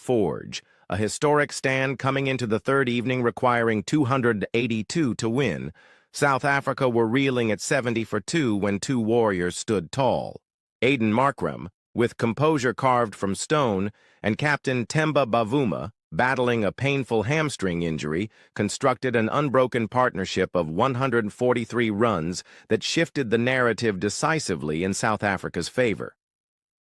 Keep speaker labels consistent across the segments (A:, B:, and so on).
A: Forge, a historic stand coming into the third evening requiring 282 to win. South Africa were reeling at 70 for 2 when two warriors stood tall. Aiden Markram, with composure carved from stone, and Captain Temba Bavuma, battling a painful hamstring injury, constructed an unbroken partnership of 143 runs that shifted the narrative decisively in South Africa's favor.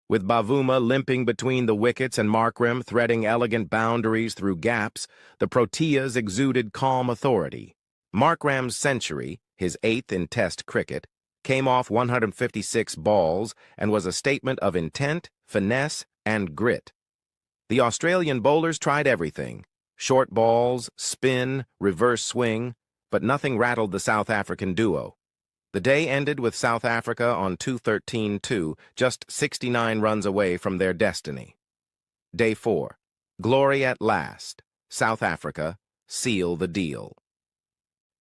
A: With Bavuma limping between the wickets and Markram threading elegant boundaries through gaps, the Proteas exuded calm authority. Markram's century, his 8th in Test cricket, came off 156 balls and was a statement of intent, finesse, and grit. The Australian bowlers tried everything: short balls, spin, reverse swing, but nothing rattled the South African duo. The day ended with South Africa on 213-2, just 69 runs away from their destiny. Day 4. Glory at last. South Africa, seal the deal.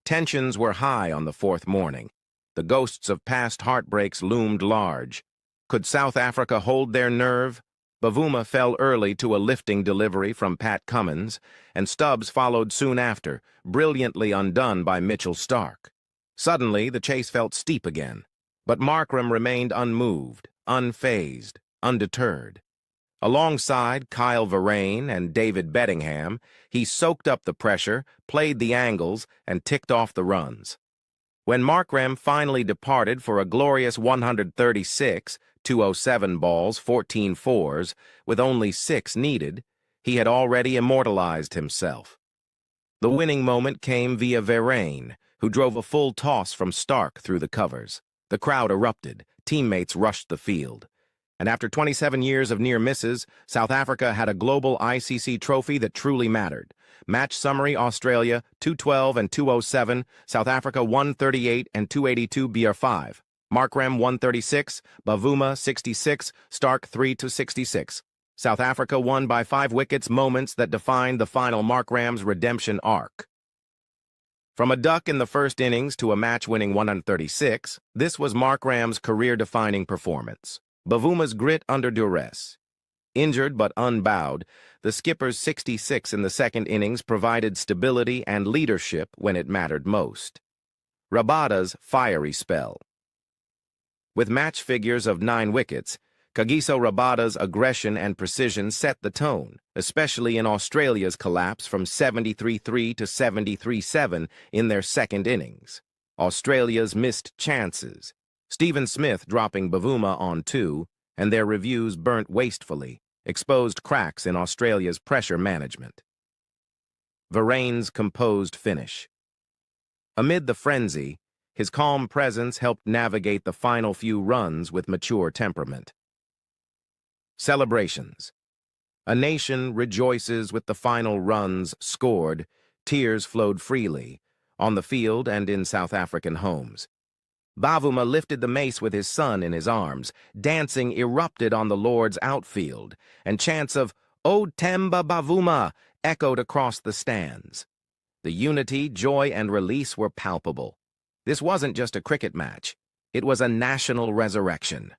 A: Tensions were high on the fourth morning. The ghosts of past heartbreaks loomed large. Could South Africa hold their nerve? Bavuma fell early to a lifting delivery from Pat Cummins, and Stubbs followed soon after, brilliantly undone by Mitchell Starc. Suddenly, the chase felt steep again, but Markram remained unmoved, unfazed, undeterred. Alongside Kyle Verreynne and David Bedingham, he soaked up the pressure, played the angles, and ticked off the runs. When Markram finally departed for a glorious 136, 207 balls, 14 fours, with only 6 needed, he had already immortalized himself. The winning moment came via Verreynne, who drove a full toss from Starc through the covers. The crowd erupted, teammates rushed the field. And after 27 years of near misses, South Africa had a global ICC trophy that truly mattered. Match summary: Australia 212 and 207, South Africa 138 and 282 BR5. Markram 136, Bavuma 66, Starc 3-66. South Africa won by 5 wickets, moments that defined the final Markram's redemption arc. From a duck in the first innings to a match-winning 136, this was Markram's career-defining performance. Bavuma's grit under duress. Injured but unbowed, the skipper's 66 in the second innings provided stability and leadership when it mattered most. Rabada's fiery spell. With match figures of 9 wickets, Kagiso Rabada's aggression and precision set the tone, especially in Australia's collapse from 73-3 to 73-7 in their second innings. Australia's missed chances. Stephen Smith dropping Bavuma on 2, and their reviews burnt wastefully, exposed cracks in Australia's pressure management. Verreynne's composed finish. Amid the frenzy, his calm presence helped navigate the final few runs with mature temperament. Celebrations. A nation rejoices with the final runs scored, tears flowed freely, on the field and in South African homes. Bavuma lifted the mace with his son in his arms, dancing erupted on the Lord's outfield, and chants of "O Temba Bavuma" echoed across the stands. The unity, joy, and release were palpable. This wasn't just a cricket match. It was a national resurrection.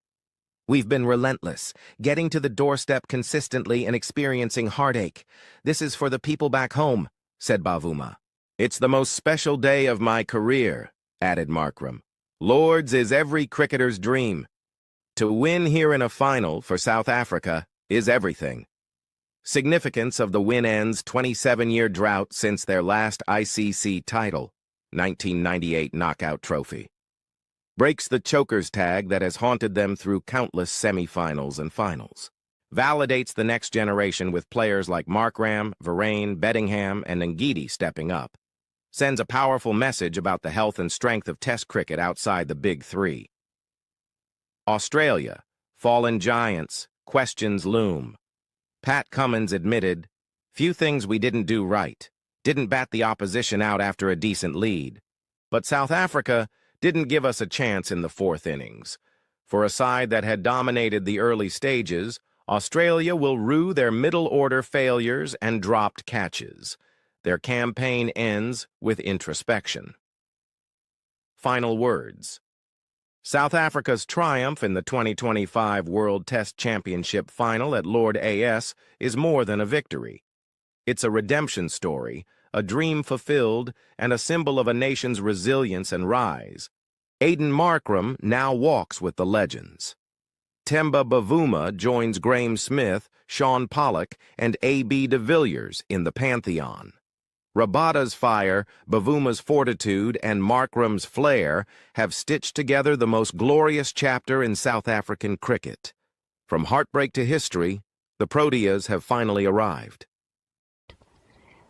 A: "We've been relentless, getting to the doorstep consistently and experiencing heartache. This is for the people back home," said Bavuma. "It's the most special day of my career," added Markram. "Lords is every cricketer's dream. To win here in a final for South Africa is everything." Significance of the win ends 27-year drought since their last ICC title, 1998 knockout trophy. Breaks the choker's tag that has haunted them through countless semifinals and finals. Validates the next generation with players like Markram, Verreynne, Bedingham, and Ngidi stepping up. Sends a powerful message about the health and strength of Test cricket outside the Big Three. Australia, fallen giants, questions loom. Pat Cummins admitted, "Few things we didn't do right. Didn't bat the opposition out after a decent lead. But South Africa didn't give us a chance in the fourth innings. For a side that had dominated the early stages, Australia will rue their middle-order failures and dropped catches. Their campaign ends with introspection." Final words. South Africa's triumph in the 2025 World Test Championship final at Lord AS is more than a victory. It's a redemption story, a dream fulfilled, and a symbol of a nation's resilience and rise. Aiden Markram now walks with the legends. Temba Bavuma joins Graeme Smith, Sean Pollock, and A.B. de Villiers in the Pantheon. Rabada's fire, Bavuma's fortitude, and Markram's flair have stitched together the most glorious chapter in South African cricket. From heartbreak to history, the Proteas have finally arrived.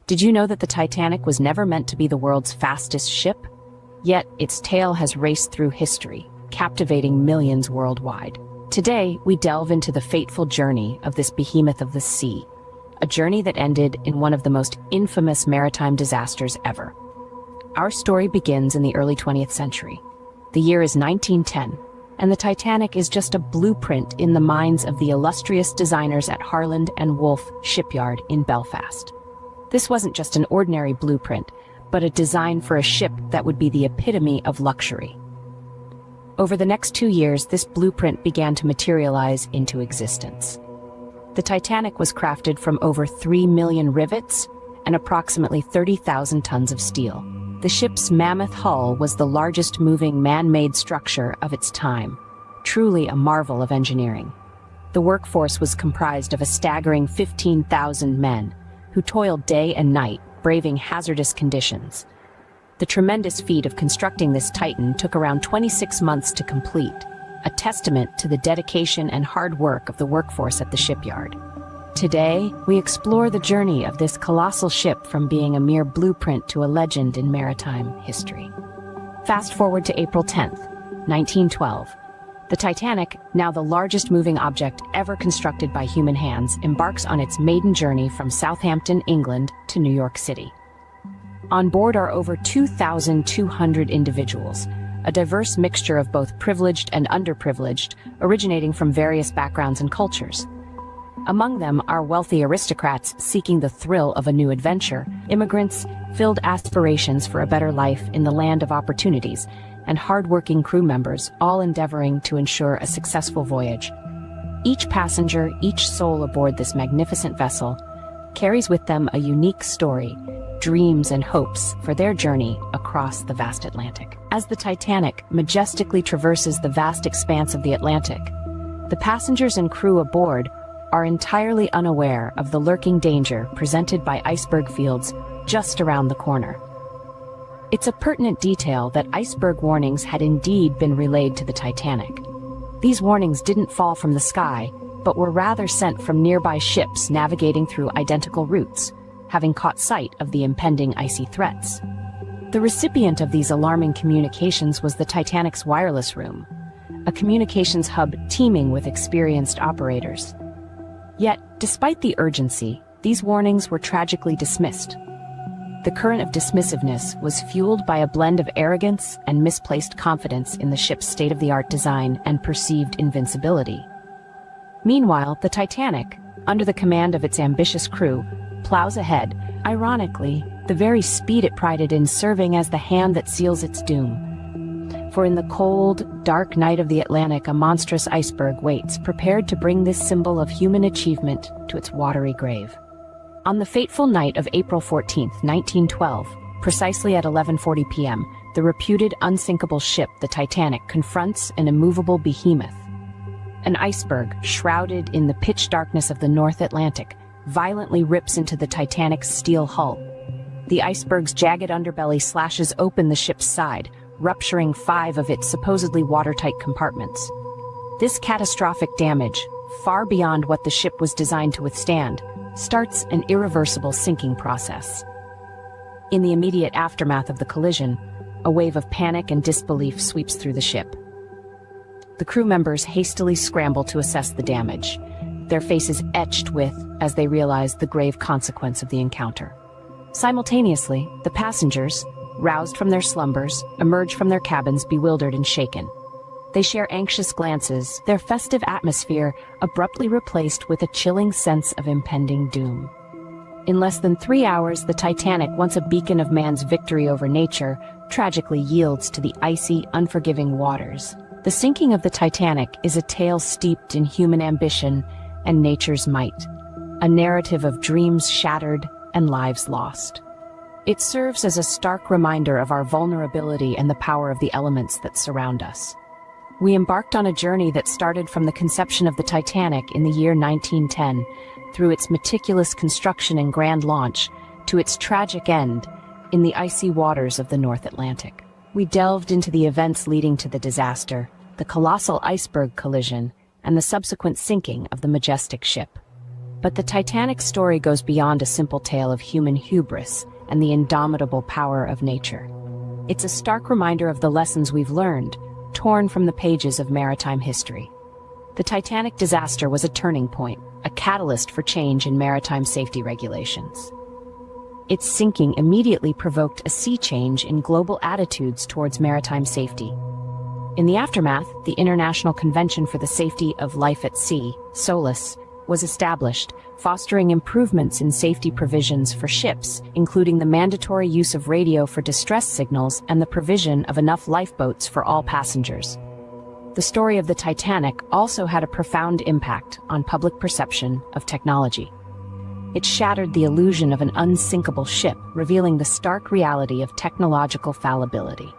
B: Did you know that the Titanic was never meant to be the world's fastest ship? Yet its tale has raced through history, captivating millions worldwide. Today, we delve into the fateful journey of this behemoth of the sea, a journey that ended in one of the most infamous maritime disasters ever. Our story begins in the early 20th century. The year is 1910, and the Titanic is just a blueprint in the minds of the illustrious designers at Harland and Wolff shipyard in Belfast. This wasn't just an ordinary blueprint, but a design for a ship that would be the epitome of luxury. Over the next 2 years, this blueprint began to materialize into existence. The Titanic was crafted from over 3 million rivets and approximately 30,000 tons of steel. The ship's mammoth hull was the largest moving man-made structure of its time, truly a marvel of engineering. The workforce was comprised of a staggering 15,000 men, who toiled day and night, braving hazardous conditions. The tremendous feat of constructing this Titan took around 26 months to complete, a testament to the dedication and hard work of the workforce at the shipyard. Today, we explore the journey of this colossal ship from being a mere blueprint to a legend in maritime history. Fast forward to April 10th, 1912. The Titanic, now the largest moving object ever constructed by human hands, embarks on its maiden journey from Southampton, England, to New York City. On board are over 2,200 individuals, a diverse mixture of both privileged and underprivileged, originating from various backgrounds and cultures. Among them are wealthy aristocrats seeking the thrill of a new adventure, immigrants filled aspirations for a better life in the land of opportunities, and hard-working crew members, all endeavoring to ensure a successful voyage. Each passenger, each soul aboard this magnificent vessel, carries with them a unique story, dreams and hopes for their journey across the vast Atlantic. As the Titanic majestically traverses the vast expanse of the Atlantic, the passengers and crew aboard are entirely unaware of the lurking danger presented by iceberg fields just around the corner. It's a pertinent detail that iceberg warnings had indeed been relayed to the Titanic. These warnings didn't fall from the sky, but were rather sent from nearby ships navigating through identical routes, having caught sight of the impending icy threats. The recipient of these alarming communications was the Titanic's wireless room, a communications hub teeming with experienced operators. Yet, despite the urgency, these warnings were tragically dismissed. The current of dismissiveness was fueled by a blend of arrogance and misplaced confidence in the ship's state-of-the-art design and perceived invincibility. Meanwhile, the Titanic, under the command of its ambitious crew, plows ahead, ironically, the very speed it prided in serving as the hand that seals its doom. For in the cold, dark night of the Atlantic, a monstrous iceberg waits, prepared to bring this symbol of human achievement to its watery grave. On the fateful night of April 14, 1912, precisely at 11:40 p.m., the reputed unsinkable ship, the Titanic, confronts an immovable behemoth. An iceberg, shrouded in the pitch darkness of the North Atlantic, violently rips into the Titanic's steel hull. The iceberg's jagged underbelly slashes open the ship's side, rupturing 5 of its supposedly watertight compartments. This catastrophic damage, far beyond what the ship was designed to withstand, starts an irreversible sinking process. In the immediate aftermath of the collision, a wave of panic and disbelief sweeps through the ship. The crew members hastily scramble to assess the damage, their faces etched with as they realize the grave consequence of the encounter. Simultaneously, the passengers, roused from their slumbers, emerge from their cabins bewildered and shaken. They share anxious glances, their festive atmosphere abruptly replaced with a chilling sense of impending doom. In less than 3 hours, the Titanic, once a beacon of man's victory over nature, tragically yields to the icy, unforgiving waters. The sinking of the Titanic is a tale steeped in human ambition and nature's might, a narrative of dreams shattered and lives lost. It serves as a stark reminder of our vulnerability and the power of the elements that surround us. We embarked on a journey that started from the conception of the Titanic in the year 1910, through its meticulous construction and grand launch, to its tragic end in the icy waters of the North Atlantic. We delved into the events leading to the disaster, the colossal iceberg collision, and the subsequent sinking of the majestic ship. But the Titanic's story goes beyond a simple tale of human hubris and the indomitable power of nature. It's a stark reminder of the lessons we've learned, torn from the pages of maritime history. The Titanic disaster was a turning point, a catalyst for change in maritime safety regulations. Its sinking immediately provoked a sea change in global attitudes towards maritime safety. In the aftermath, the International Convention for the Safety of Life at Sea, SOLAS, was established, fostering improvements in safety provisions for ships, including the mandatory use of radio for distress signals and the provision of enough lifeboats for all passengers. The story of the Titanic also had a profound impact on public perception of technology. It shattered the illusion of an unsinkable ship, revealing the stark reality of technological fallibility.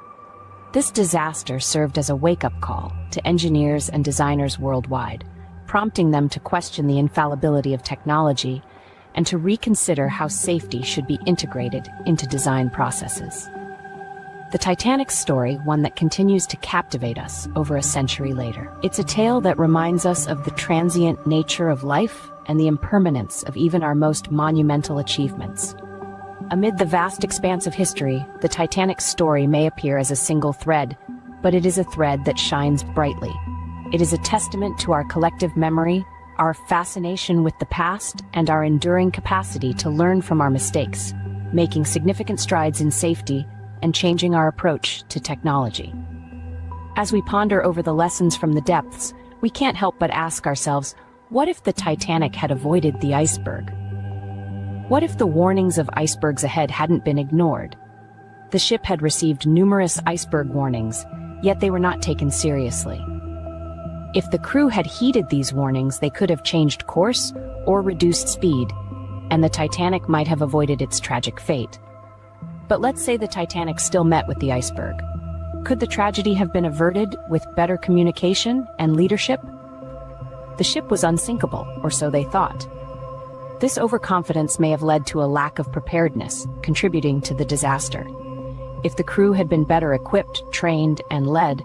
B: This disaster served as a wake-up call to engineers and designers worldwide, prompting them to question the infallibility of technology and to reconsider how safety should be integrated into design processes. The Titanic's story, one that continues to captivate us over a century later. It's a tale that reminds us of the transient nature of life and the impermanence of even our most monumental achievements. Amid the vast expanse of history, the Titanic's story may appear as a single thread, but it is a thread that shines brightly. It is a testament to our collective memory, our fascination with the past, and our enduring capacity to learn from our mistakes, making significant strides in safety and changing our approach to technology. As we ponder over the lessons from the depths, we can't help but ask ourselves, what if the Titanic had avoided the iceberg? What if the warnings of icebergs ahead hadn't been ignored? The ship had received numerous iceberg warnings, yet they were not taken seriously. If the crew had heeded these warnings, they could have changed course or reduced speed, and the Titanic might have avoided its tragic fate. But let's say the Titanic still met with the iceberg. Could the tragedy have been averted with better communication and leadership? The ship was unsinkable, or so they thought. This overconfidence may have led to a lack of preparedness, contributing to the disaster. If the crew had been better equipped, trained, and led,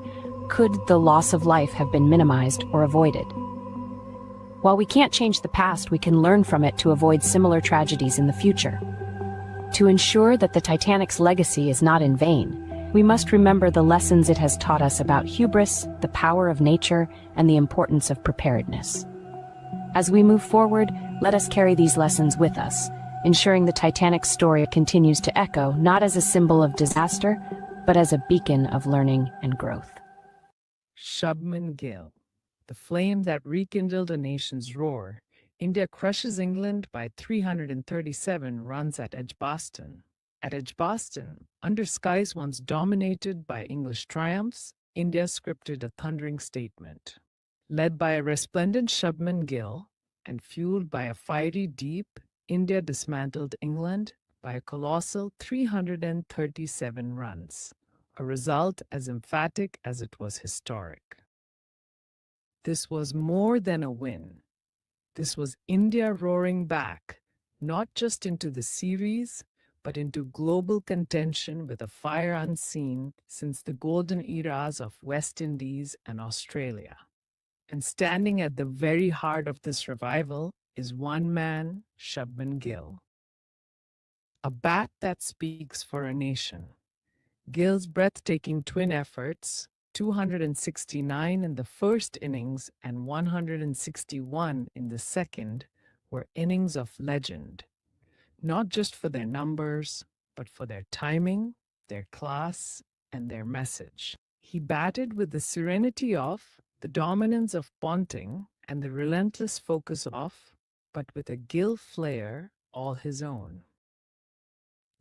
B: could the loss of life have been minimized or avoided? While we can't change the past, we can learn from it to avoid similar tragedies in the future. To ensure that the Titanic's legacy is not in vain, we must remember the lessons it has taught us about hubris, the power of nature, and the importance of preparedness. As we move forward, let us carry these lessons with us, ensuring the Titanic's story continues to echo not as a symbol of disaster, but as a beacon of learning and growth.
C: Shubman Gill, the flame that rekindled a nation's roar. India crushes England by 337 runs at Edgbaston. At Edgbaston, under skies once dominated by English triumphs, India scripted a thundering statement. Led by a resplendent Shubman Gill and fueled by a fiery deep, India dismantled England by a colossal 337 runs, a result as emphatic as it was historic. This was more than a win. This was India roaring back, not just into the series, but into global contention with a fire unseen since the golden eras of West Indies and Australia. And standing at the very heart of this revival is one man, Shubman Gill. A bat that speaks for a nation. Gill's breathtaking twin efforts, 269 in the first innings and 161 in the second, were innings of legend, not just for their numbers, but for their timing, their class, and their message. He batted with the serenity of, the dominance of Ponting, and the relentless focus of, but with a Gill flair all his own.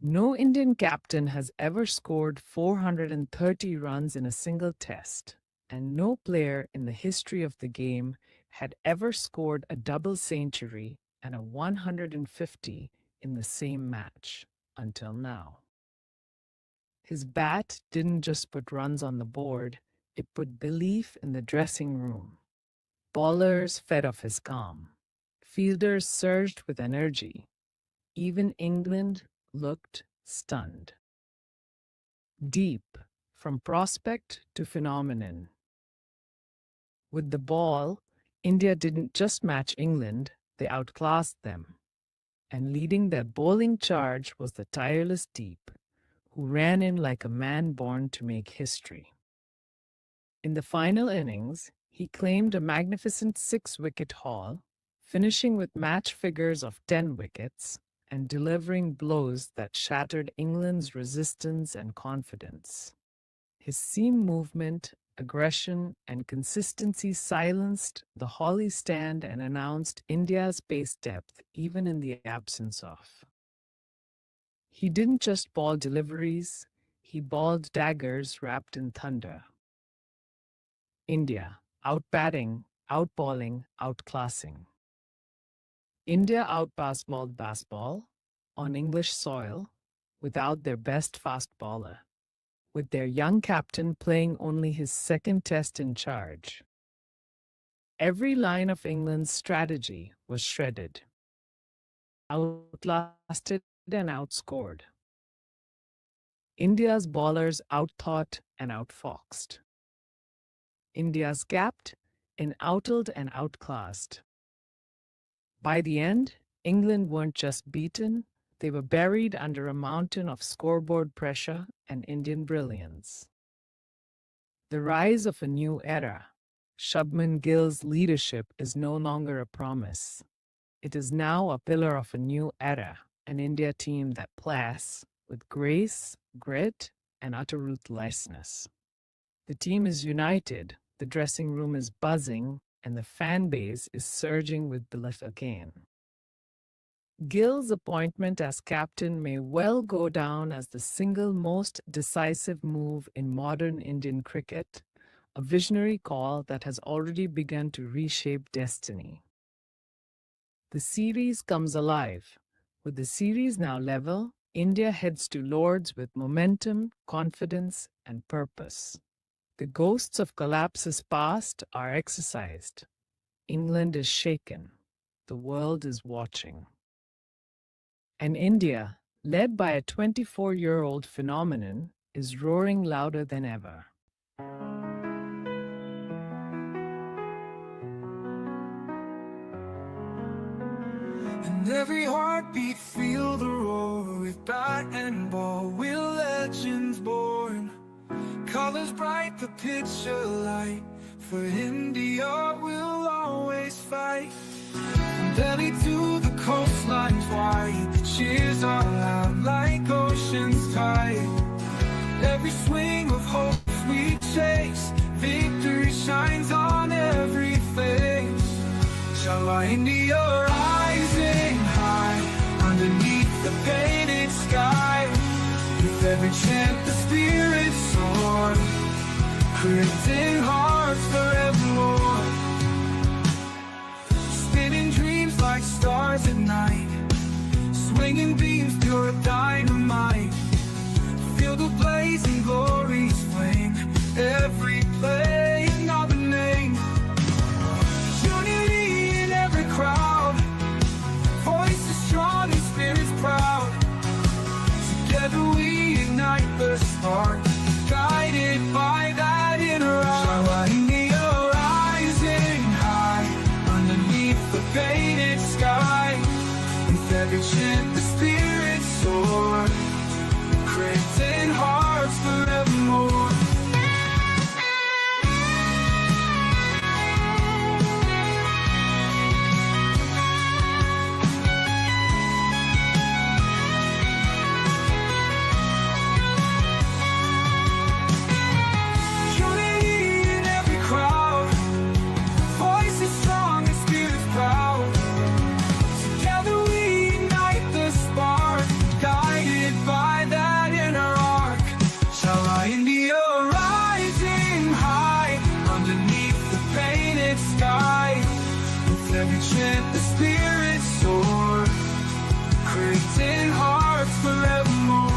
C: No Indian captain has ever scored 430 runs in a single test, and no player in the history of the game had ever scored a double century and a 150 in the same match until now. His bat didn't just put runs on the board, it put belief in the dressing room. Bowlers fed off his calm. Fielders surged with energy. Even England looked stunned. Deep, from prospect to phenomenon. With the ball, India didn't just match England, they outclassed them. And leading their bowling charge was the tireless Deep, who ran in like a man born to make history. In the final innings, he claimed a magnificent 6-wicket haul, finishing with match figures of 10 wickets and delivering blows that shattered England's resistance and confidence. His seam movement, aggression, and consistency silenced the Holly stand and announced India's pace depth even in the absence of. He didn't just ball deliveries, he balled daggers wrapped in thunder. India, out-batting, out-balling, outclassing. India out-baseballed baseball on English soil without their best fast bowler, with their young captain playing only his second test in charge. Every line of England's strategy was shredded, outlasted and outscored. India's bowlers outthought and outfoxed. India's gapped and outled and outclassed. By the end, England weren't just beaten, they were buried under a mountain of scoreboard pressure and Indian brilliance. The rise of a new era. Shubman Gill's leadership is no longer a promise. It is now a pillar of a new era, an India team that plays with grace, grit, and utter ruthlessness. The team is united, the dressing room is buzzing, and the fan base is surging with belief again. Gill's appointment as captain may well go down as the single most decisive move in modern Indian cricket, a visionary call that has already begun to reshape destiny. The series comes alive. With the series now level, India heads to Lord's with momentum, confidence, and purpose. The ghosts of collapses past are exorcised. England is shaken. The world is watching. And India, led by a 24-year-old phenomenon, is roaring louder than ever.
D: And every heartbeat feel the roar. With bat and ball, we're legends born. Colors bright, the picture light. For India, we'll always fight. From Delhi to the coastlines wide, the cheers are loud like ocean's tide. Every swing of hope we chase, victory shines on every face. Shall our India rising high, underneath the painted sky. With every chant the spirit soars, creating hearts forevermore. Spinning dreams like stars at night, swinging beams pure dynamite. Feel the blazing glories flame, every play another name. Unity in every crowd, voices strong and spirits proud. Together we ignite the spark, guided by that inner eye. India rising high, underneath the painted sky. With every chant the spirits soar, creating hearts forevermore. Guided in hearts forevermore.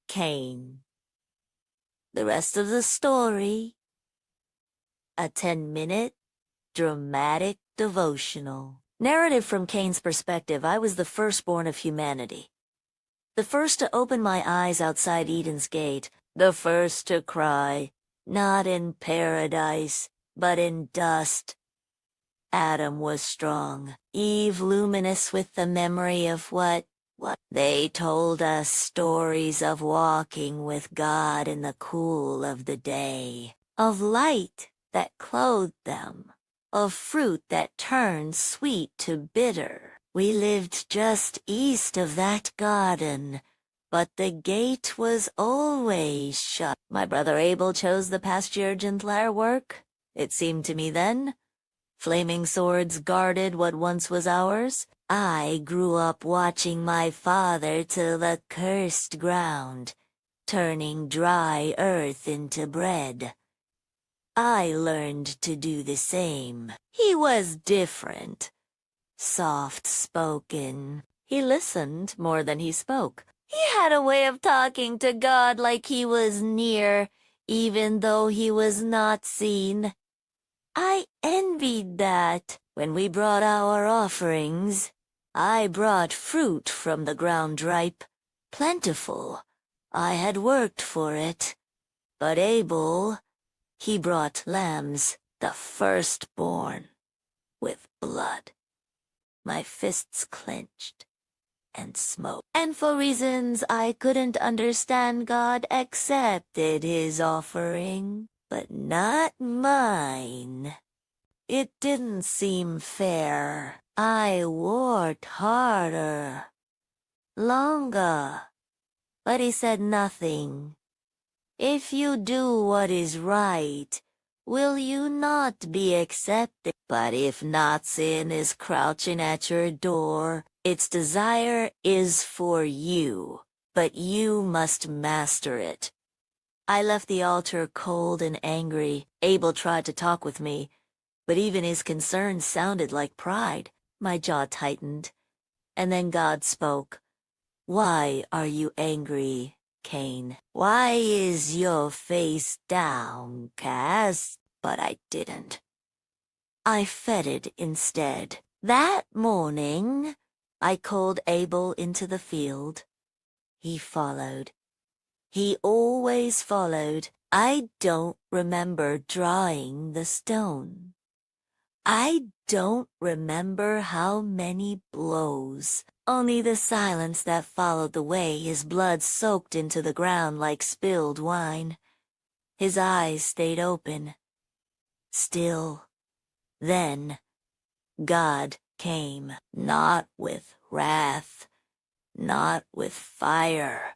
E: Cain. The rest of the story, a 10-minute dramatic devotional. Narrative from Cain's perspective. I was the firstborn of humanity. The first to open my eyes outside Eden's gate. The first to cry, not in paradise, but in dust. Adam was strong, Eve luminous with the memory of what they told us stories of walking with God in the cool of the day, of light that clothed them, of fruit that turned sweet to bitter. We lived just east of that garden, but the gate was always shut. My brother Abel chose the pasture gentler work, it seemed to me then. Flaming swords guarded what once was ours. I grew up watching my father till the cursed ground, turning dry earth into bread. I learned to do the same. He was different. Soft-spoken. He listened more than he spoke. He had a way of talking to God like he was near, even though he was not seen. I envied that. When we brought our offerings, I brought fruit from the ground ripe, plentiful. I had worked for it. But Abel, he brought lambs, the firstborn, with blood. My fists clenched and smote. And for reasons I couldn't understand, God accepted his offering. But not mine. It didn't seem fair. I worked harder, longer, but he said nothing. If you do what is right, will you not be accepted? But if not, sin is crouching at your door. Its desire is for you, but you must master it. I left the altar cold and angry. Abel tried to talk with me, but even his concerns sounded like pride. My jaw tightened, and then God spoke. Why are you angry, Cain? Why is your face downcast? But I didn't. I fed it instead. That morning, I called Abel into the field. He followed. He always followed. I don't remember drawing the stone. I don't remember how many blows. Only the silence that followed the way his blood soaked into the ground like spilled wine. His eyes stayed open. Still. Then, God came, not with wrath, not with fire,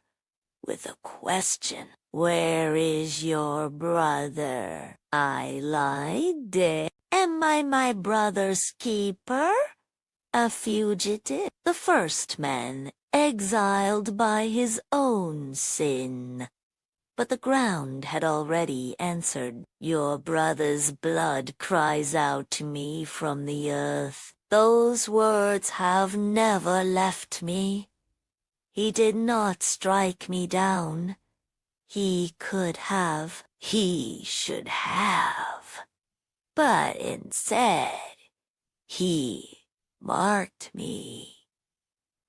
E: with a question. Where is your brother? I lied. Am I my brother's keeper? A fugitive? The first man, exiled by his own sin. But the ground had already answered. Your brother's blood cries out to me from the earth. Those words have never left me. He did not strike me down. He could have. He should have. But instead, he marked me.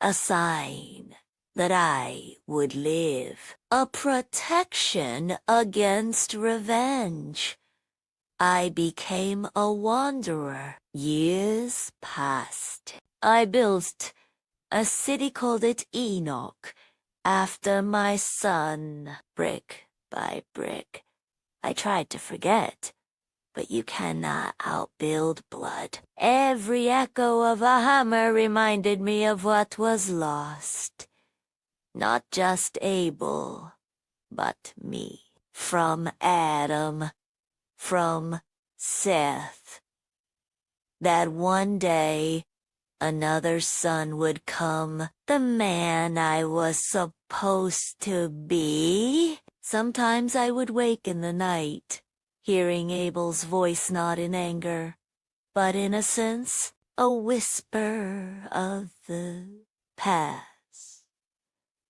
E: A sign that I would live. A protection against revenge. I became a wanderer. Years passed. I built a city, called it Enoch, after my son, brick by brick. I tried to forget. but you cannot outbuild blood. Every echo of a hammer reminded me of what was lost. Not just Abel, but me. From Adam, from Seth. That one day, another son would come, the man I was supposed to be. Sometimes I would wake in the night, hearing Abel's voice not in anger, but in a sense, a whisper of the past.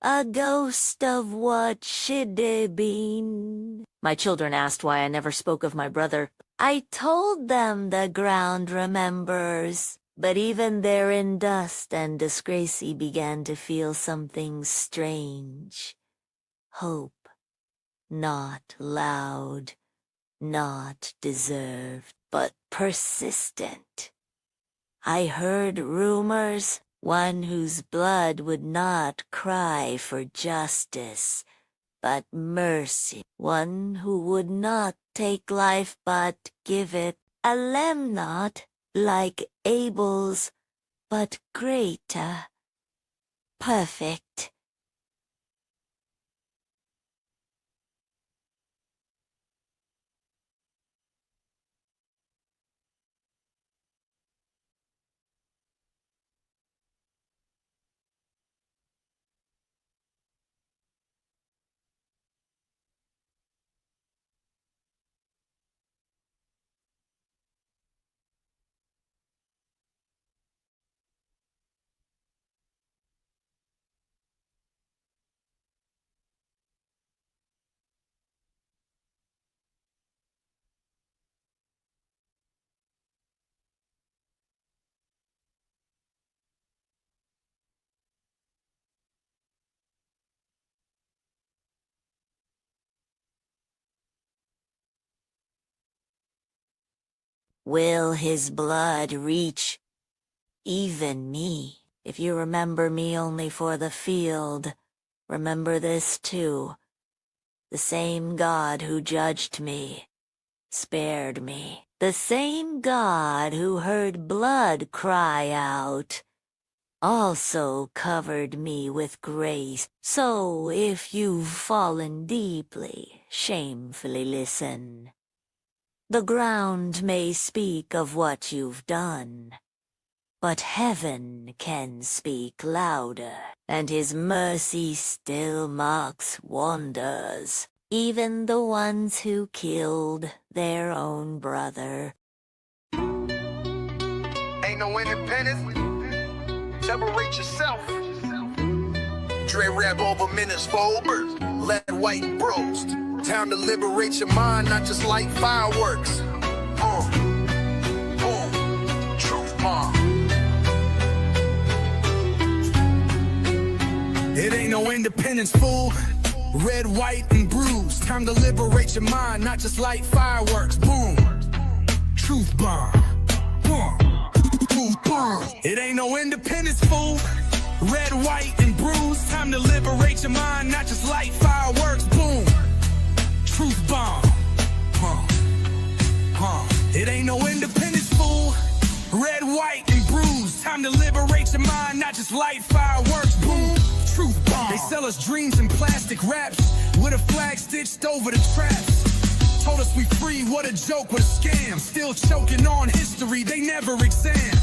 E: A ghost of what should have been. My children asked why I never spoke of my brother. I told them the ground remembers, but even there in dust and disgrace he began to feel something strange. Hope. Not loud, not deserved, but persistent. I heard rumors, one whose blood would not cry for justice, but mercy, one who would not take life but give it, a lamb not like Abel's, but greater, perfect. Will his blood reach even me? If you remember me only for the field, remember this too. The same God who judged me, spared me. The same God who heard blood cry out, also covered me with grace. So if you've fallen deeply, shamefully listen. The ground may speak of what you've done, but heaven can speak louder, and his mercy still marks wonders, even the ones who killed their own brother.
F: Ain't no independence. Separate yourself. Dre rap over minutes for Ubers. Let white bros. Time to liberate your mind, not just like fireworks. Truth bomb. It ain't no independence, fool. Red, white, and bruised. Time to liberate your mind, not just like fireworks. Boom. Truth bomb. Boom. Truth bomb. It ain't no independence, fool. Red, white, and bruised. Time to liberate your mind, not just like fireworks. Boom. Truth bomb. It ain't no independence, fool. Red, white, and bruised. Time to liberate your mind, not just light fireworks. Boom. Truth bomb. They sell us dreams in plastic wraps with a flag stitched over the traps. Told us we free, what a joke, what a scam. Still choking on history, they never exam.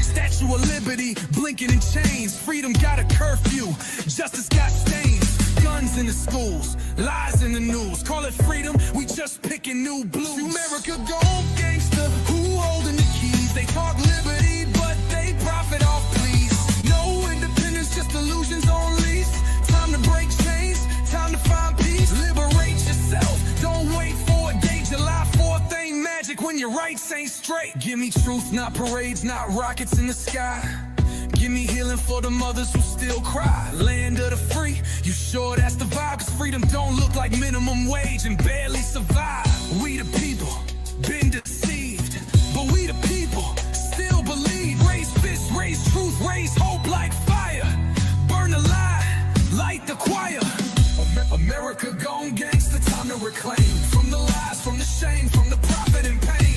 F: Statue of Liberty, blinking in chains. Freedom got a curfew, justice got stains. Guns in the schools, lies in the news. Call it freedom, we just picking new blues. America gold gangster, who holding the keys? They talk liberty, but they profit off please. No independence, just illusions on lease. Time to break chains, time to find peace. Liberate yourself, don't wait for a day. July 4th ain't magic when your rights ain't straight. Give me truth, not parades, not rockets in the sky. Give me healing for the mothers who still cry. Land of the free, you sure that's the vibe? Cause freedom don't look like minimum wage and barely survive. We the people, been deceived, but we the people, still believe. Raise fists, raise truth, raise hope like fire. Burn the lie, light the choir. America gone gangsta, time to reclaim. From the lies, from the shame, from the profit and pain.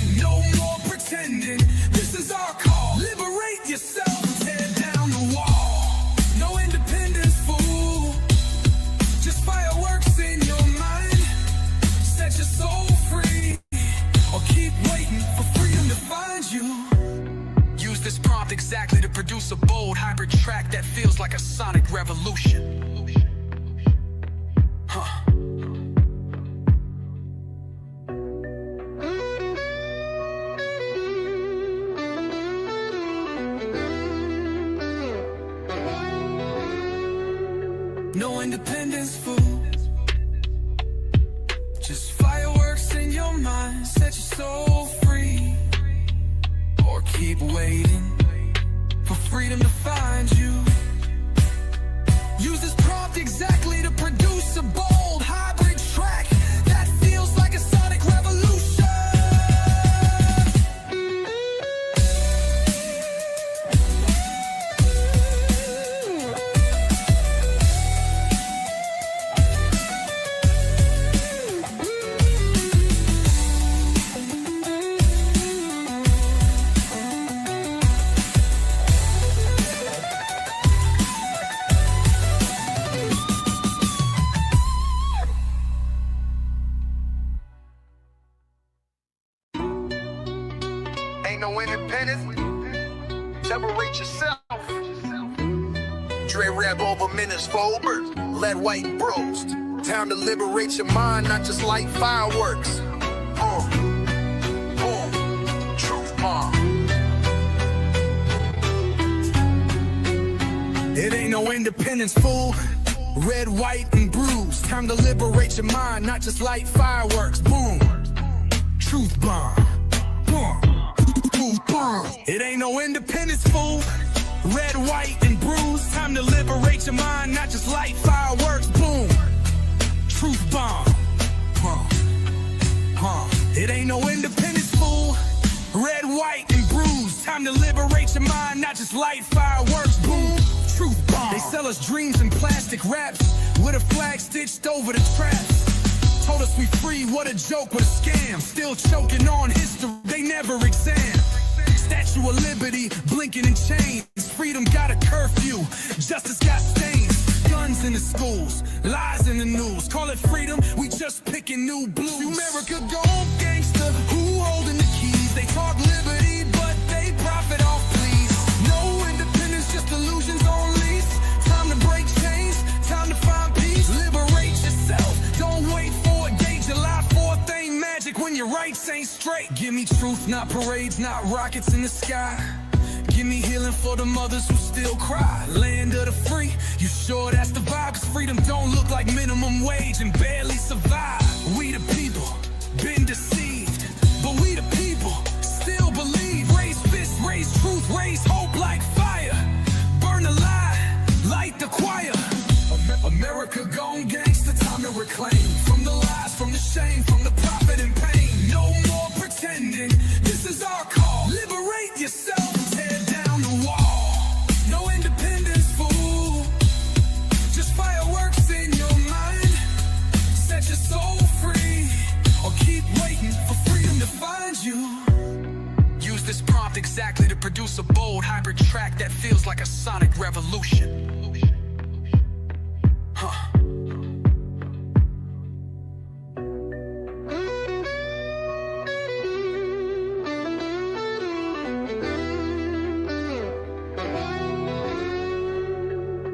F: produce a bold hybrid track that feels like a sonic revolution. No independence, fool. Just fireworks in your mind. Set your soul free. Or keep waiting for freedom to find you. Use this prompt exactly to produce a bold hybrid track that feels like a sonic revolution.
G: Ain't no independence. Separate yourself. Dre rap over minutes forward. Let white bros. Time to liberate your mind, not just light fireworks. Truth bomb.
F: It ain't no independence, fool. Red, white, and bruised. Time to liberate your mind, not just light fireworks. Boom. Truth bomb. Boom. Truth bomb. It ain't no independence, fool. Red, white, and bruised. Time to liberate your mind, not just light fireworks. Boom. Truth bomb. It ain't no independence, fool. Red, white, and bruised. Time to liberate your mind, not just light fireworks. Boom. Truth bomb. They sell us dreams in plastic wraps with a flag stitched over the traps. Told us we free, what a joke, what a scam. Still choking on history, they never exam. Statue of Liberty, blinking in chains. Freedom got a curfew, justice got stains. Guns in the schools, lies in the news. Call it freedom, we just picking new blues. America gone gangster, who holding the keys? They talk liberty, but they profit off please. No independence, just illusions on lease. Time to break chains, time to find peace. Liberate yourself, don't wait for a day. July 4th ain't magic when your rights ain't straight. Give me truth, not parades, not rockets in the sky. Give me healing for the mothers who still cry. Land of the free, you sure that's the vibe? 'Cause freedom don't look like minimum wage and barely survive. We the people, been deceived, but we the people, still believe. Raise fists, raise truth, raise hope like fire. Burn the lie, light the choir. America gone gangster, time to reclaim. From the lies, from the shame, from the profit and pain. No more pretending, this is our call. Liberate yourself, tear down the wall. No independence, fool. Just fireworks in your mind. Set your soul free, or keep waiting for freedom to find you. Use this prompt exactly to produce a bold hybrid track that feels like a sonic revolution.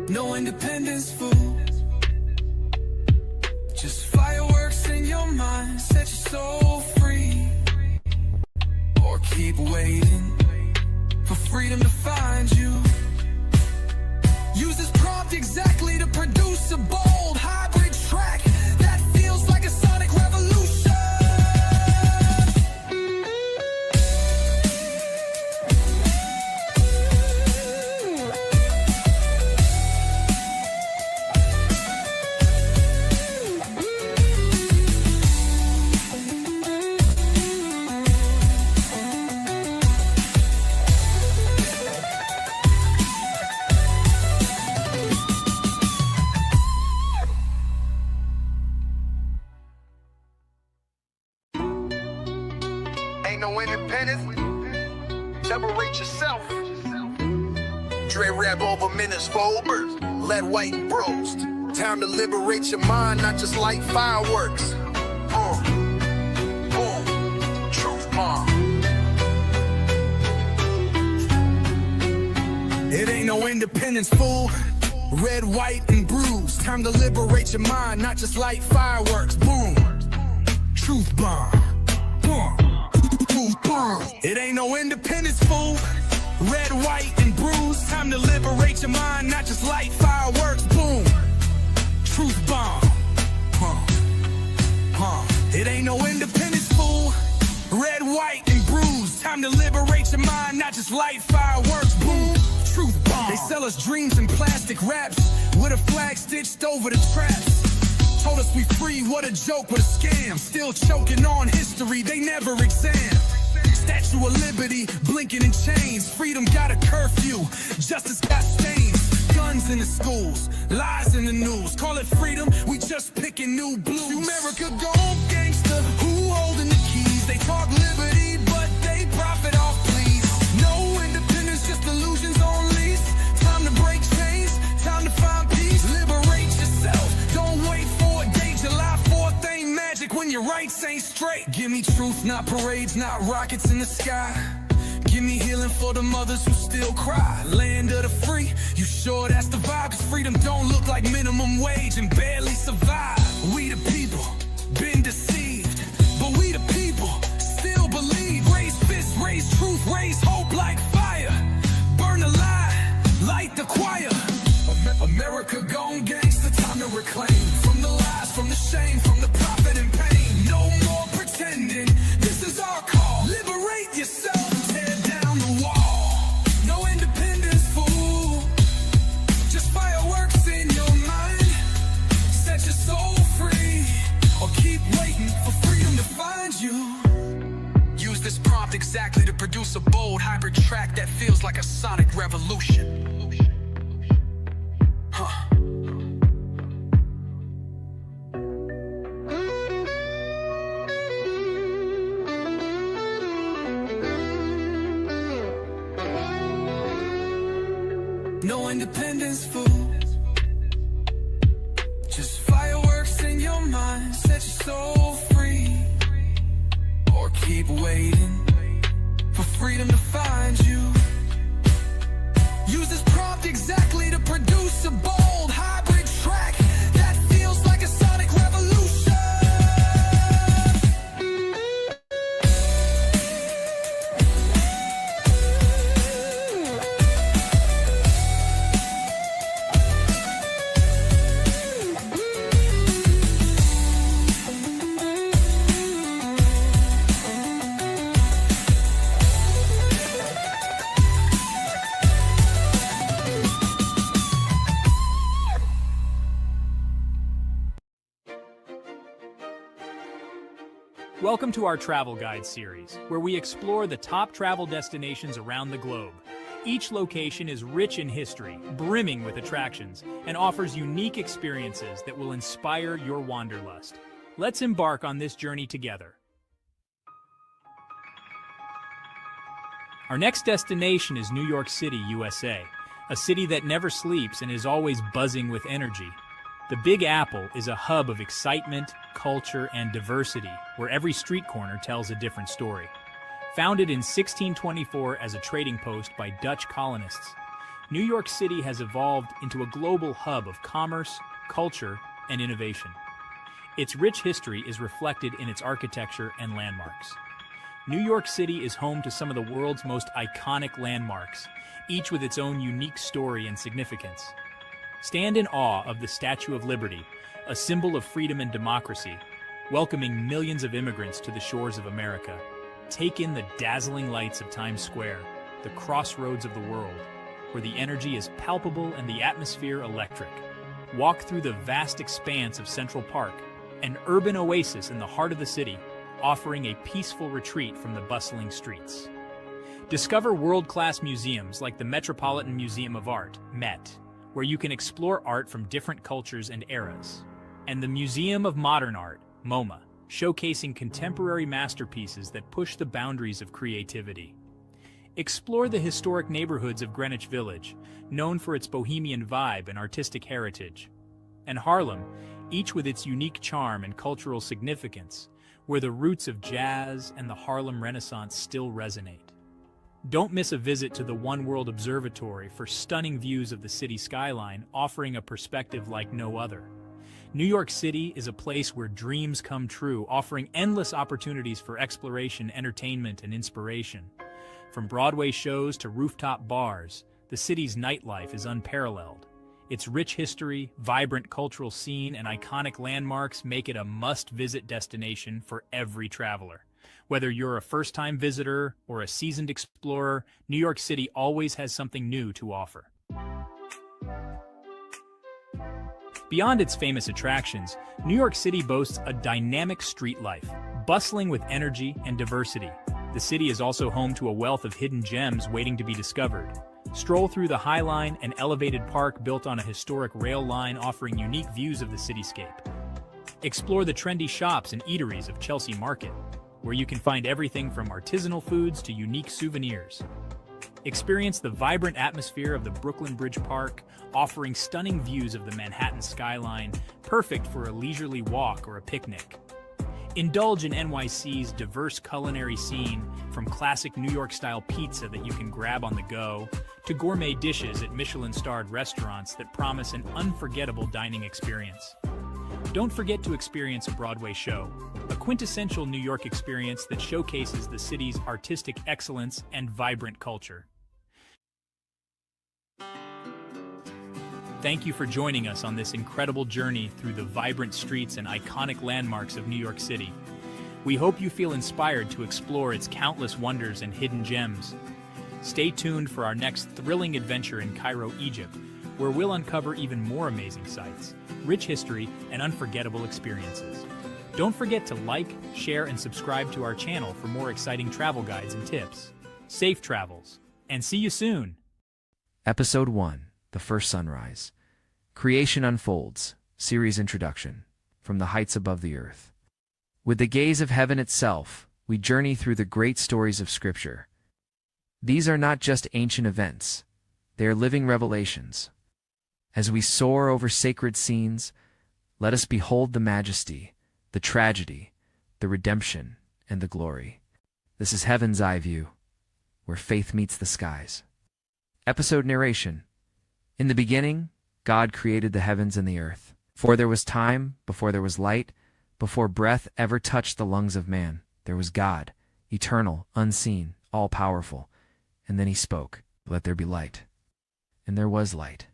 F: No independence, fool. Just fireworks in your mind. Set your soul free, or keep waiting for freedom to find you. Use this prompt exactly to produce a bold hybrid track that feels like a sonic revolution.
G: Ain't no independence. Separate yourself. Dre rap over minutes forward. Let white bros. Time to liberate your mind, not just light fireworks. Truth bomb.
F: independence, fool. Red, white, and bruised. Time to liberate your mind, not just light fireworks. Boom. Truth bomb. Boom. Truth bomb. It ain't no independence, fool. Red, white, and bruised. Time to liberate your mind, not just light fireworks. Boom. Truth bomb. It ain't no independence, fool. Red, white, and bruised. Time to liberate your mind, not just light fireworks. Boom. Truth bomb. They sell us dreams in plastic wraps with a flag stitched over the traps. Told us we free, what a joke, what a scam. Still choking on history, they never exam. Statue of Liberty, blinking in chains. Freedom got a curfew, justice got stains. Guns in the schools, lies in the news. Call it freedom, we just picking new blues. America gone gangster, who holding the keys? They talk liberty, but they profit off please. No independence, just illusions on lease. Time to break chains, time to find peace. Liberate yourself, don't wait for a day. July 4th ain't magic when your rights ain't straight. Give me truth, not parades, not rockets in the sky. Give me healing for the mothers who still cry. Land of the free, you sure that's the vibe? Cause freedom don't look like minimum wage and barely survive. We the people, been deceived, but we the people, still believe. Raise fists, raise truth, raise hope like fire. Burn the lie, light the choir. America gone gangsta, time to reclaim. From the lies, from the shame, from the profit and pain. No more pretending, this is our call. Liberate yourself. Use this prompt exactly to produce a bold hybrid track that feels like a sonic revolution. No independence, fool. Just fireworks in your mind. Set your soul free. Or keep waiting for freedom to find you. Use this prompt exactly to produce a bold hybrid track that feels like a sonic revolution.
H: Welcome to our travel guide series, where we explore the top travel destinations around the globe. Each location is rich in history, brimming with attractions, and offers unique experiences that will inspire your wanderlust. Let's embark on this journey together. Our next destination is New York City, USA, a city that never sleeps and is always buzzing with energy. The Big Apple is a hub of excitement, culture, and diversity, where every street corner tells a different story. Founded in 1624 as a trading post by Dutch colonists, New York City has evolved into a global hub of commerce, culture, and innovation. Its rich history is reflected in its architecture and landmarks. New York City is home to some of the world's most iconic landmarks, each with its own unique story and significance. Stand in awe of the Statue of Liberty, a symbol of freedom and democracy, welcoming millions of immigrants to the shores of America. Take in the dazzling lights of Times Square, the crossroads of the world, where the energy is palpable and the atmosphere electric. Walk through the vast expanse of Central Park, an urban oasis in the heart of the city, offering a peaceful retreat from the bustling streets. Discover world-class museums like the Metropolitan Museum of Art, MET, where you can explore art from different cultures and eras, and the Museum of Modern Art, MoMA, showcasing contemporary masterpieces that push the boundaries of creativity. Explore the historic neighborhoods of Greenwich Village, known for its bohemian vibe and artistic heritage, and Harlem, each with its unique charm and cultural significance, where the roots of jazz and the Harlem Renaissance still resonate. Don't miss a visit to the One World Observatory for stunning views of the city skyline, offering a perspective like no other. New York City is a place where dreams come true, offering endless opportunities for exploration, entertainment, and inspiration. From Broadway shows to rooftop bars, the city's nightlife is unparalleled. Its rich history, vibrant cultural scene, and iconic landmarks make it a must-visit destination for every traveler. Whether you're a first-time visitor or a seasoned explorer, New York City always has something new to offer. Beyond its famous attractions, New York City boasts a dynamic street life, bustling with energy and diversity. The city is also home to a wealth of hidden gems waiting to be discovered. Stroll through the High Line, an elevated park built on a historic rail line offering unique views of the cityscape. Explore the trendy shops and eateries of Chelsea Market, where you can find everything from artisanal foods to unique souvenirs. Experience the vibrant atmosphere of the Brooklyn Bridge Park, offering stunning views of the Manhattan skyline, perfect for a leisurely walk or a picnic. Indulge in NYC's diverse culinary scene, from classic New York-style pizza that you can grab on the go, to gourmet dishes at Michelin-starred restaurants that promise an unforgettable dining experience. Don't forget to experience a Broadway show, a quintessential New York experience that showcases the city's artistic excellence and vibrant culture. Thank you for joining us on this incredible journey through the vibrant streets and iconic landmarks of New York City. We hope you feel inspired to explore its countless wonders and hidden gems. Stay tuned for our next thrilling adventure in Cairo, Egypt, where we'll uncover even more amazing sights, rich history, and unforgettable experiences. Don't forget to like, share, and subscribe to our channel for more exciting travel guides and tips. Safe travels, and see you soon!
I: Episode 1. The First Sunrise. Creation Unfolds. Series Introduction. From the Heights Above the Earth. With the gaze of heaven itself, we journey through the great stories of Scripture. These are not just ancient events. They are living revelations. As we soar over sacred scenes, let us behold the majesty, the tragedy, the redemption, and the glory. This is Heaven's Eye View, where faith meets the skies. Episode Narration. In the beginning, God created the heavens and the earth. Before there was time, before there was light, before breath ever touched the lungs of man, there was God, eternal, unseen, all-powerful. And then he spoke, "Let there be light." And there was light.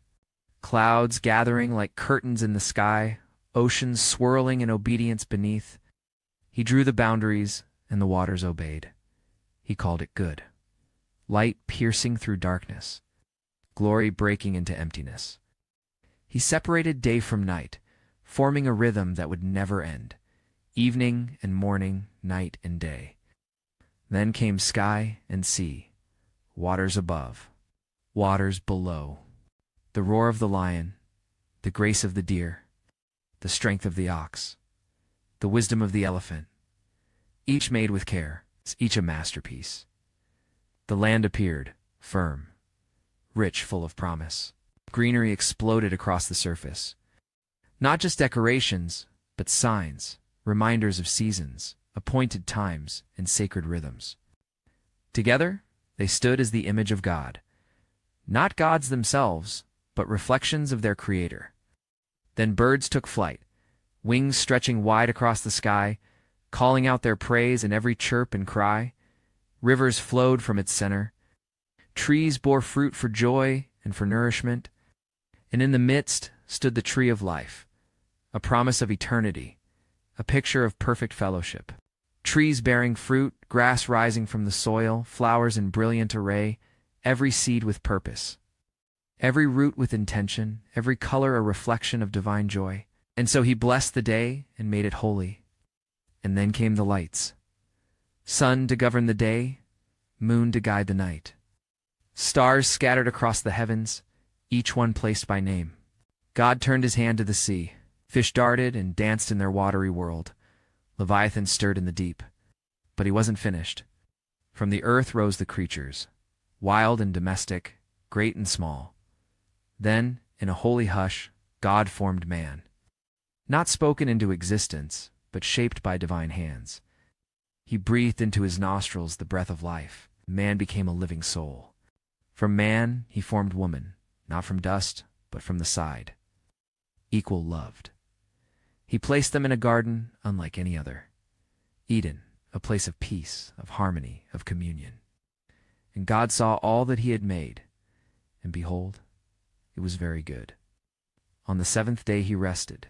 I: Clouds gathering like curtains in the sky, oceans swirling in obedience beneath. He drew the boundaries, and the waters obeyed. He called it good. Light piercing through darkness. Glory breaking into emptiness. He separated day from night, forming a rhythm that would never end. Evening and morning, night and day. Then came sky and sea, waters above, waters below. The roar of the lion, the grace of the deer, the strength of the ox, the wisdom of the elephant, each made with care, each a masterpiece. The land appeared, firm, rich, full of promise. Greenery exploded across the surface. Not just decorations, but signs, reminders of seasons, appointed times, and sacred rhythms. Together, they stood as the image of God. Not gods themselves, but reflections of their Creator. Then birds took flight, wings stretching wide across the sky, calling out their praise in every chirp and cry. Rivers flowed from its center. Trees bore fruit for joy and for nourishment. And in the midst stood the tree of life, a promise of eternity, a picture of perfect fellowship. Trees bearing fruit, grass rising from the soil, flowers in brilliant array, every seed with purpose. Every root with intention, every color a reflection of divine joy. And so he blessed the day and made it holy. And then came the lights. Sun to govern the day, moon to guide the night. Stars scattered across the heavens, each one placed by name. God turned his hand to the sea. Fish darted and danced in their watery world. Leviathan stirred in the deep. But he wasn't finished. From the earth rose the creatures, wild and domestic, great and small. Then, in a holy hush, God formed man. Not spoken into existence, but shaped by divine hands. He breathed into his nostrils the breath of life. Man became a living soul. From man he formed woman, not from dust, but from the side. Equal loved. He placed them in a garden unlike any other. Eden, a place of peace, of harmony, of communion. And God saw all that he had made, and behold, it was very good. On the seventh day he rested,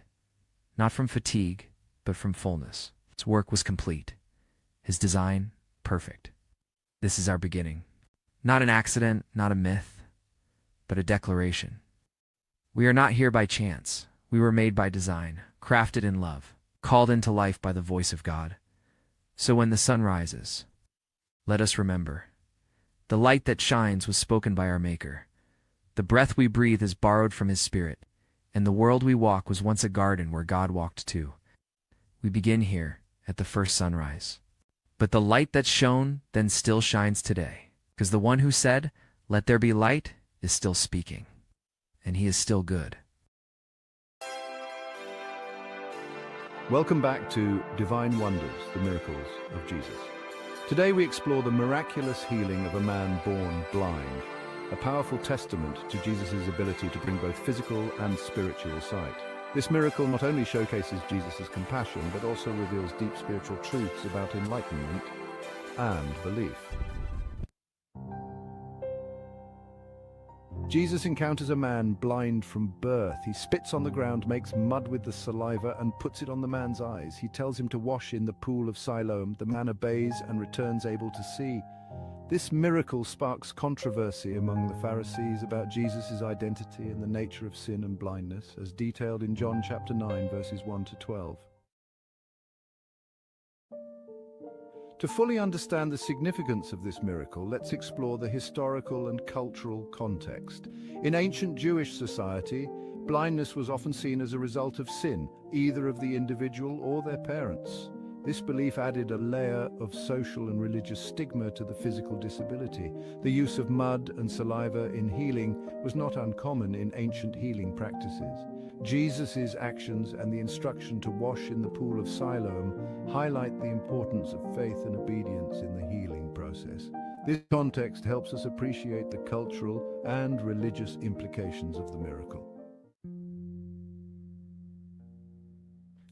I: not from fatigue, but from fullness. His work was complete, his design perfect. This is our beginning. Not an accident, not a myth, but a declaration. We are not here by chance. We were made by design, crafted in love, called into life by the voice of God. So when the sun rises, let us remember, the light that shines was spoken by our Maker. The breath we breathe is borrowed from his Spirit, and the world we walk was once a garden where God walked too. We begin here at the first sunrise. But the light that shone then still shines today, because the one who said, "Let there be light," is still speaking, and he is still good.
J: Welcome back to Divine Wonders, the Miracles of Jesus. Today we explore the miraculous healing of a man born blind, a powerful testament to Jesus' ability to bring both physical and spiritual sight. This miracle not only showcases Jesus' compassion, but also reveals deep spiritual truths about enlightenment and belief. Jesus encounters a man blind from birth. He spits on the ground, makes mud with the saliva, and puts it on the man's eyes. He tells him to wash in the pool of Siloam. The man obeys and returns able to see. This miracle sparks controversy among the Pharisees about Jesus' identity and the nature of sin and blindness, as detailed in John chapter 9, verses 1 to 12. To fully understand the significance of this miracle, let's explore the historical and cultural context. In ancient Jewish society, blindness was often seen as a result of sin, either of the individual or their parents. This belief added a layer of social and religious stigma to the physical disability. The use of mud and saliva in healing was not uncommon in ancient healing practices. Jesus' actions and the instruction to wash in the pool of Siloam highlight the importance of faith and obedience in the healing process. This context helps us appreciate the cultural and religious implications of the miracle.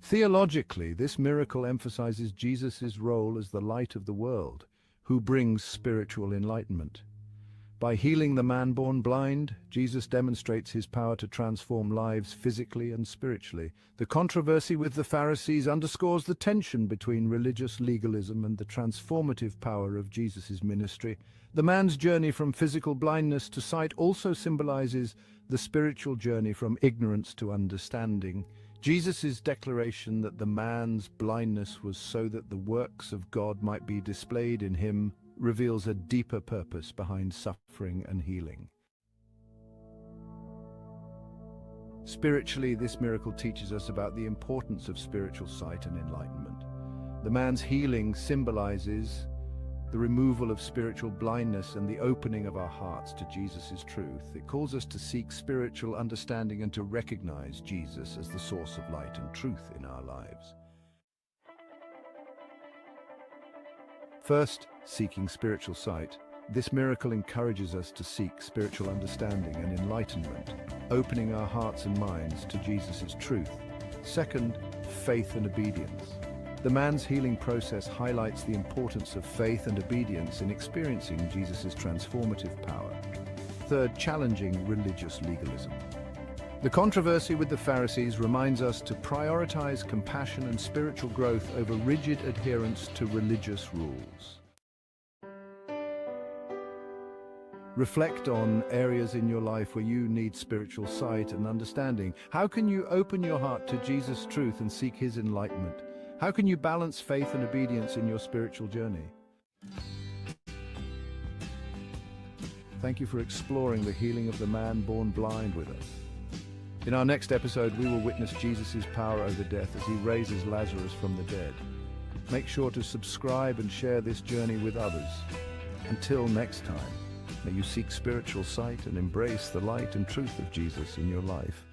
J: Theologically, this miracle emphasizes Jesus' role as the light of the world, who brings spiritual enlightenment. By healing the man born blind, Jesus demonstrates his power to transform lives physically and spiritually. The controversy with the Pharisees underscores the tension between religious legalism and the transformative power of Jesus' ministry. The man's journey from physical blindness to sight also symbolizes the spiritual journey from ignorance to understanding. Jesus' declaration that the man's blindness was so that the works of God might be displayed in him reveals a deeper purpose behind suffering and healing. Spiritually, this miracle teaches us about the importance of spiritual sight and enlightenment. The man's healing symbolizes the removal of spiritual blindness and the opening of our hearts to Jesus' truth. It calls us to seek spiritual understanding and to recognize Jesus as the source of light and truth in our lives. First, seeking spiritual sight. This miracle encourages us to seek spiritual understanding and enlightenment, opening our hearts and minds to Jesus' truth. Second, faith and obedience. The man's healing process highlights the importance of faith and obedience in experiencing Jesus' transformative power. Third, challenging religious legalism. The controversy with the Pharisees reminds us to prioritize compassion and spiritual growth over rigid adherence to religious rules. Reflect on areas in your life where you need spiritual sight and understanding. How can you open your heart to Jesus' truth and seek his enlightenment? How can you balance faith and obedience in your spiritual journey? Thank you for exploring the healing of the man born blind with us. In our next episode, we will witness Jesus' power over death as he raises Lazarus from the dead. Make sure to subscribe and share this journey with others. Until next time, may you seek spiritual sight and embrace the light and truth of Jesus in your life.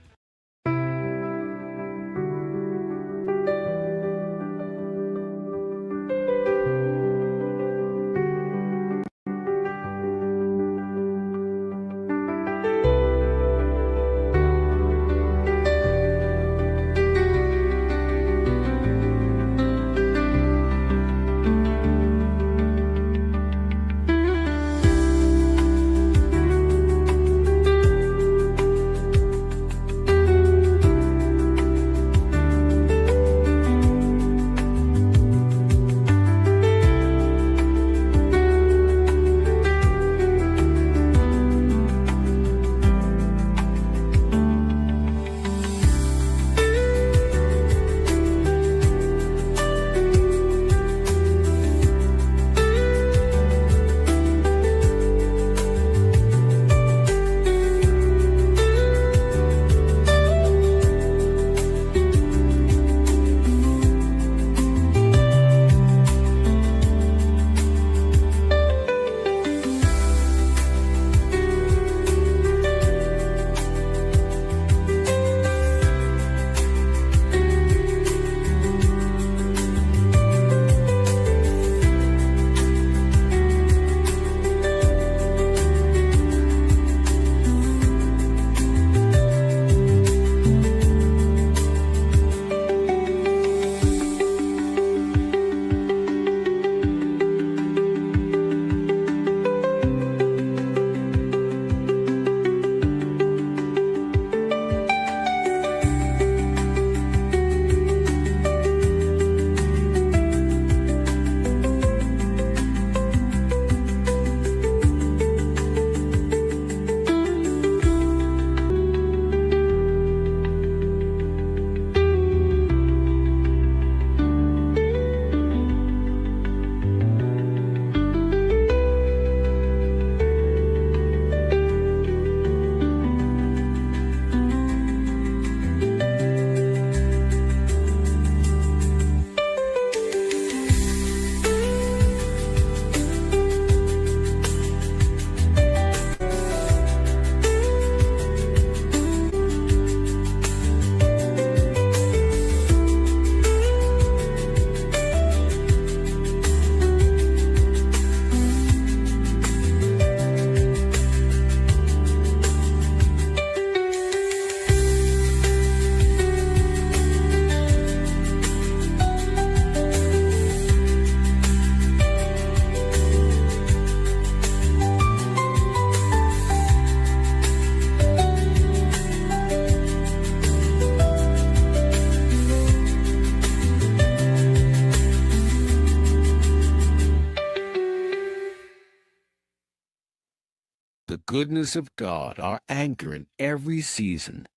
K: The goodness of God, our anchor in every season.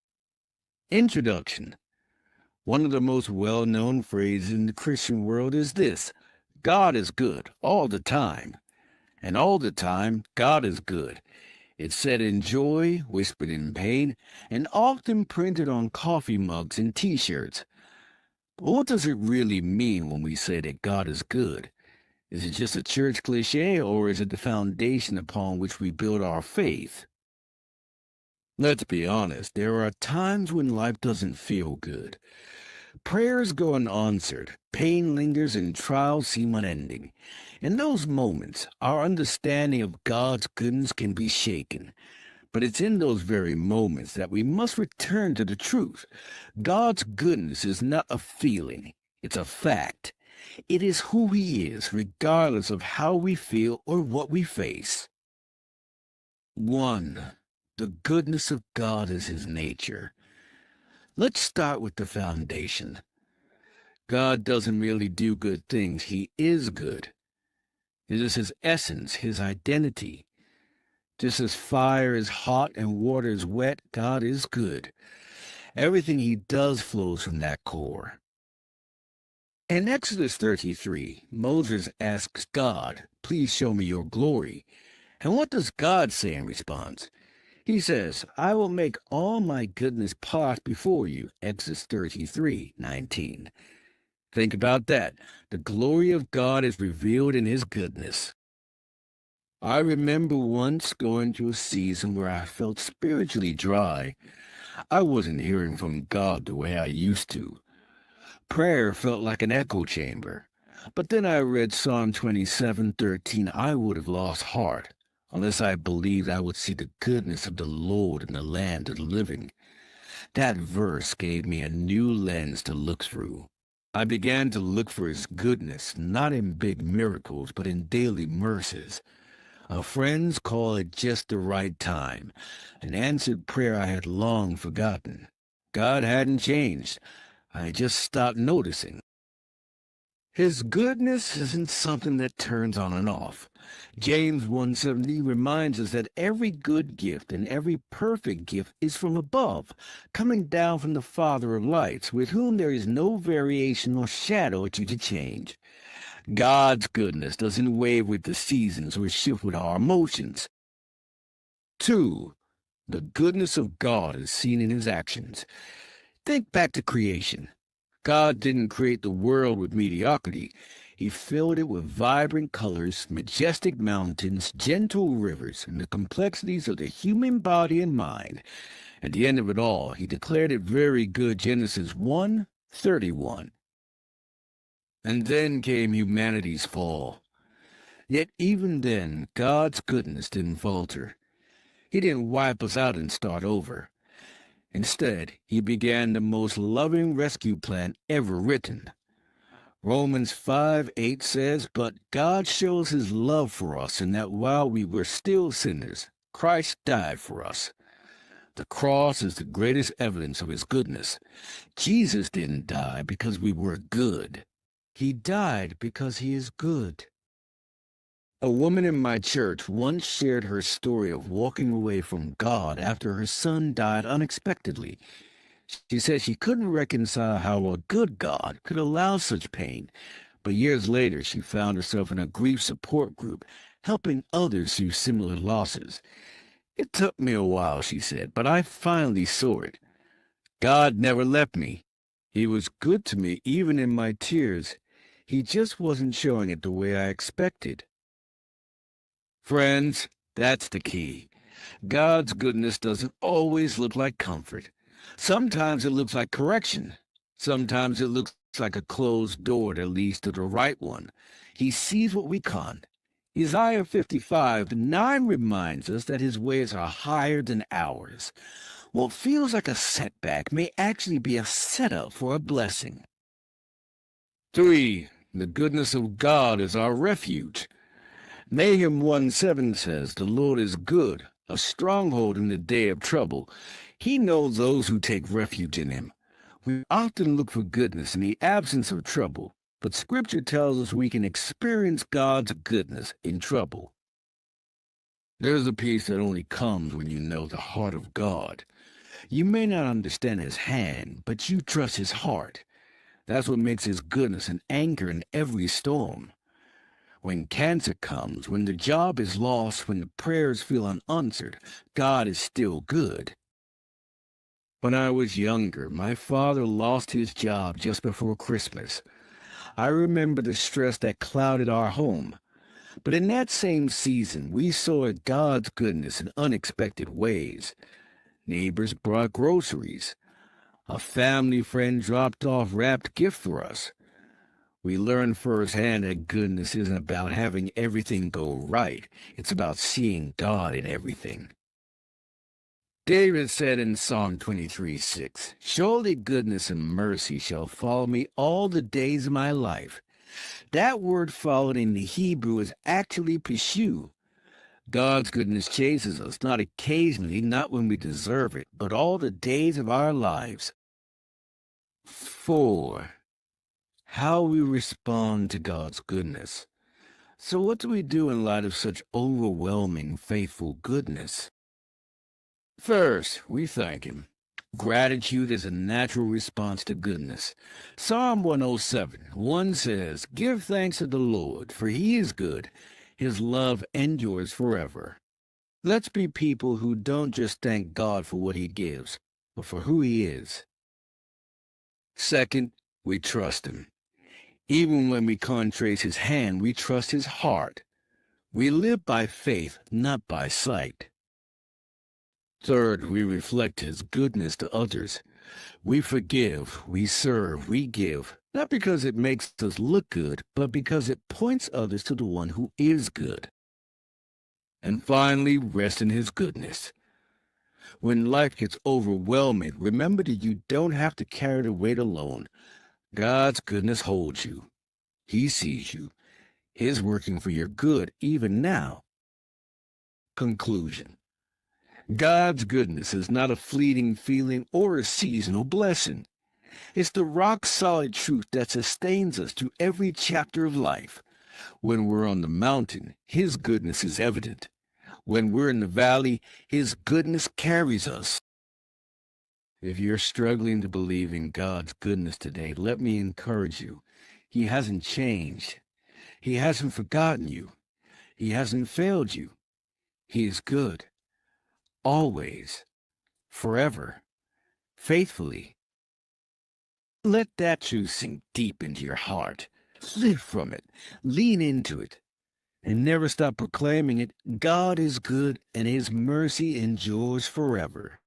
K: Introduction. One of the most well-known phrases in the Christian world is this: God is good all the time. And all the time, God is good. It's said in joy, whispered in pain, and often printed on coffee mugs and T-shirts. But what does it really mean when we say that God is good? Is it just a church cliche, or is it the foundation upon which we build our faith? Let's be honest, there are times when life doesn't feel good. Prayers go unanswered, pain lingers, and trials seem unending. In those moments, our understanding of God's goodness can be shaken. But it's in those very moments that we must return to the truth. God's goodness is not a feeling, it's a fact. It is who He is, regardless of how we feel or what we face. 1. The goodness of God is His nature. Let's start with the foundation. God doesn't merely do good things, He is good. It is His essence, His identity. Just as fire is hot and water is wet, God is good. Everything He does flows from that core. In Exodus 33, Moses asks God, "Please show me your glory." And what does God say in response? He says, "I will make all my goodness pass before you." Exodus 33:19. Think about that. The glory of God is revealed in His goodness. I remember once going through a season where I felt spiritually dry. I wasn't hearing from God the way I used to. Prayer felt like an echo chamber. But then I read Psalm 27:13. I would have lost heart unless I believed I would see the goodness of the Lord in the land of the living. That verse gave me a new lens to look through. I began to look for His goodness, not in big miracles, but in daily mercies. Our friends call it just the right time, an answered prayer I had long forgotten. God hadn't changed. I just stopped noticing. His goodness isn't something that turns on and off. James 1:17 reminds us that every good gift and every perfect gift is from above, coming down from the Father of lights, with whom there is no variation or shadow due to change. God's goodness doesn't wave with the seasons or shift with our emotions. 2. The goodness of God is seen in His actions. Think back to creation. God didn't create the world with mediocrity. He filled it with vibrant colors, majestic mountains, gentle rivers, and the complexities of the human body and mind. At the end of it all, He declared it very good, Genesis 1:31. And then came humanity's fall. Yet even then, God's goodness didn't falter. He didn't wipe us out and start over. Instead, He began the most loving rescue plan ever written. Romans 5:8 says, "But God shows His love for us in that while we were still sinners, Christ died for us." The cross is the greatest evidence of His goodness. Jesus didn't die because we were good. He died because He is good. A woman in my church once shared her story of walking away from God after her son died unexpectedly. She said she couldn't reconcile how a good God could allow such pain, but years later she found herself in a grief support group, helping others through similar losses. "It took me a while," she said, "but I finally saw it. God never left me. He was good to me even in my tears. He just wasn't showing it the way I expected." Friends, that's the key. God's goodness doesn't always look like comfort. Sometimes it looks like correction. Sometimes it looks like a closed door that leads to the right one. He sees what we can't. Isaiah 55:9 reminds us that His ways are higher than ours. What feels like a setback may actually be a setup for a blessing. 3. The goodness of God is our refuge. Nahum 1:7 says, "The Lord is good, a stronghold in the day of trouble. He knows those who take refuge in Him." We often look for goodness in the absence of trouble, but Scripture tells us we can experience God's goodness in trouble. There's a peace that only comes when you know the heart of God. You may not understand his hand, but you trust his heart. That's what makes his goodness an anchor in every storm. When cancer comes, when the job is lost, when the prayers feel unanswered, God is still good. When I was younger, my father lost his job just before Christmas. I remember the stress that clouded our home. But in that same season, we saw God's goodness in unexpected ways. Neighbors brought groceries. A family friend dropped off wrapped gift for us. We learned firsthand that goodness isn't about having everything go right. It's about seeing God in everything. David said in Psalm 23:6, "Surely goodness and mercy shall follow me all the days of my life." That word followed in the Hebrew is actually pursue. God's goodness chases us, not occasionally, not when we deserve it, but all the days of our lives. 4. How we respond to God's goodness. So what do we do in light of such overwhelming, faithful goodness? First, we thank him. Gratitude is a natural response to goodness. Psalm 107:1 says, "Give thanks to the Lord, for he is good. His love endures forever." Let's be people who don't just thank God for what he gives, but for who he is. Second, we trust him. Even when we can't trace his hand, we trust his heart. We live by faith, not by sight. Third, we reflect his goodness to others. We forgive, we serve, we give, not because it makes us look good, but because it points others to the one who is good. And finally, rest in his goodness. When life gets overwhelming, remember that you don't have to carry the weight alone. God's goodness holds you. He sees you. He's working for your good even now. Conclusion. God's goodness is not a fleeting feeling or a seasonal blessing. It's the rock-solid truth that sustains us through every chapter of life. When we're on the mountain, his goodness is evident. When we're in the valley, his goodness carries us. If you're struggling to believe in God's goodness today, let me encourage you. He hasn't changed. He hasn't forgotten you. He hasn't failed you. He is good. Always. Forever. Faithfully. Let that truth sink deep into your heart. Live from it. Lean into it. And never stop proclaiming it. God is good and his mercy endures forever.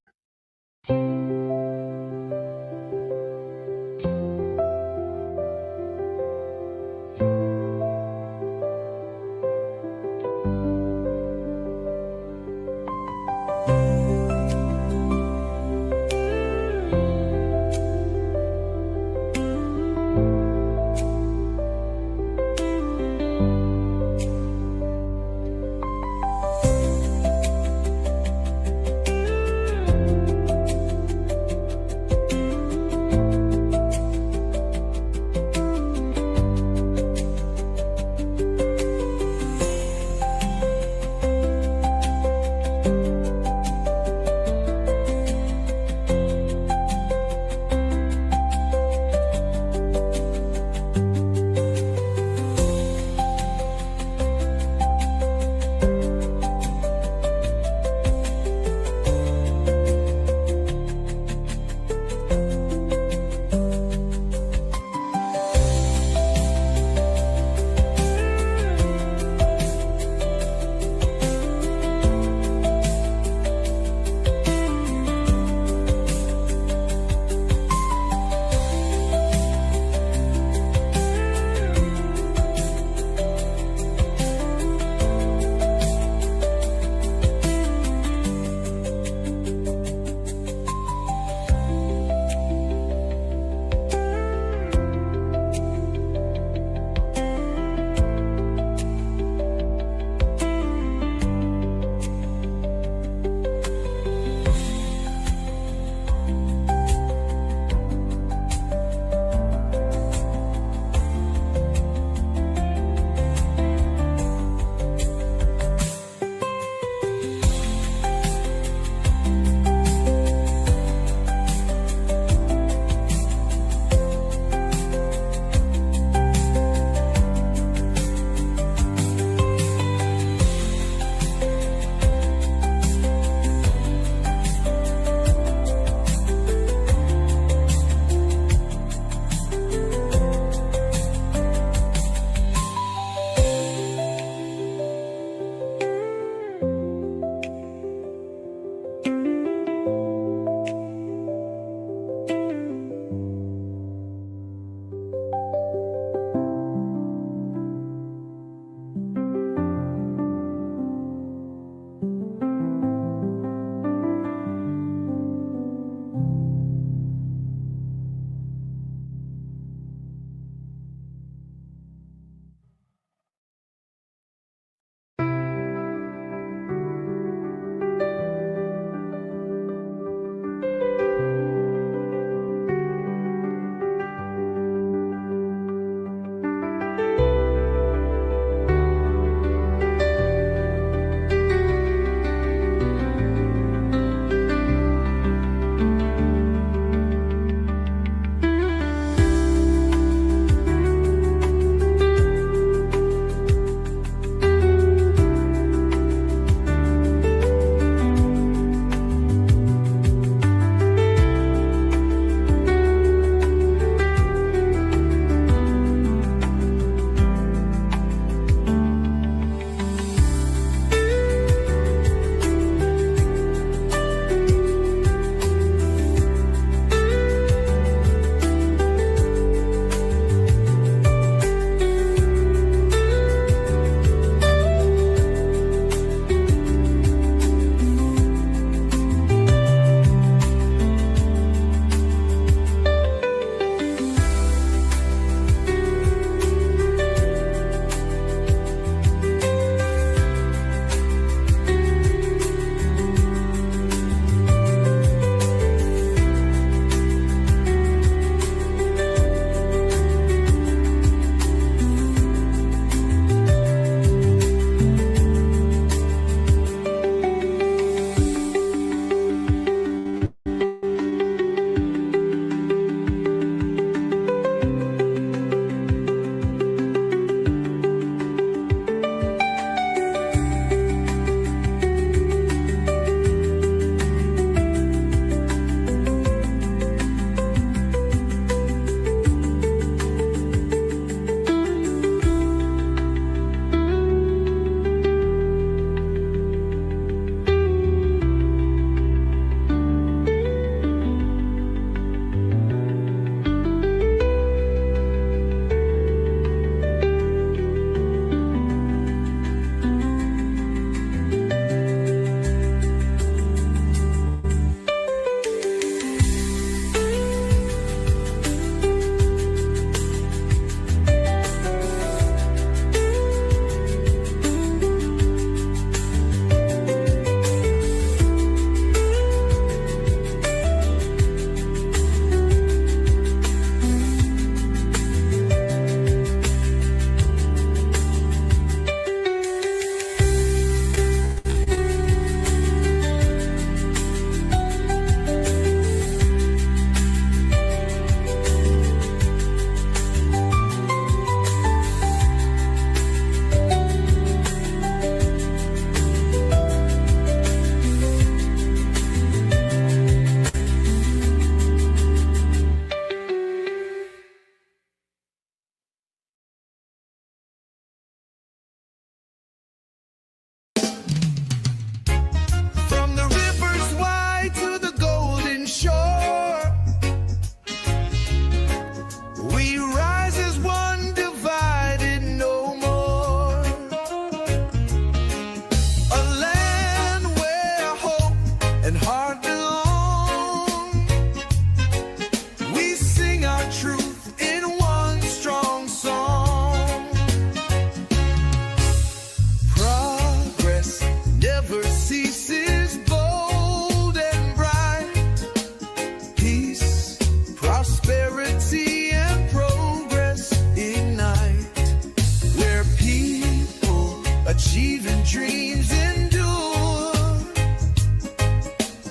D: and dreams endure.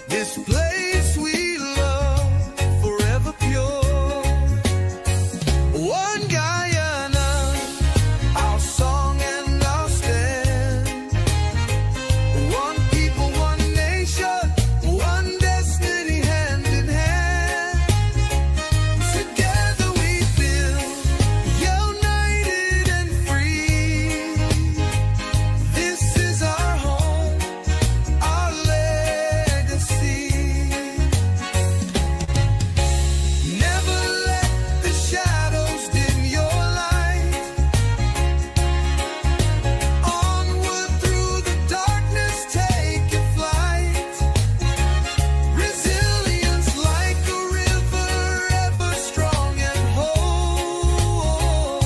D: This place we love, forever pure. One Guyana, our song and our stand. One people, one nation, one destiny, hand in hand. Together we build, united and free. This is our home, our legacy. Never let the shadows dim your light. Onward through the darkness, take your flight. Resilience like a river, ever strong and whole.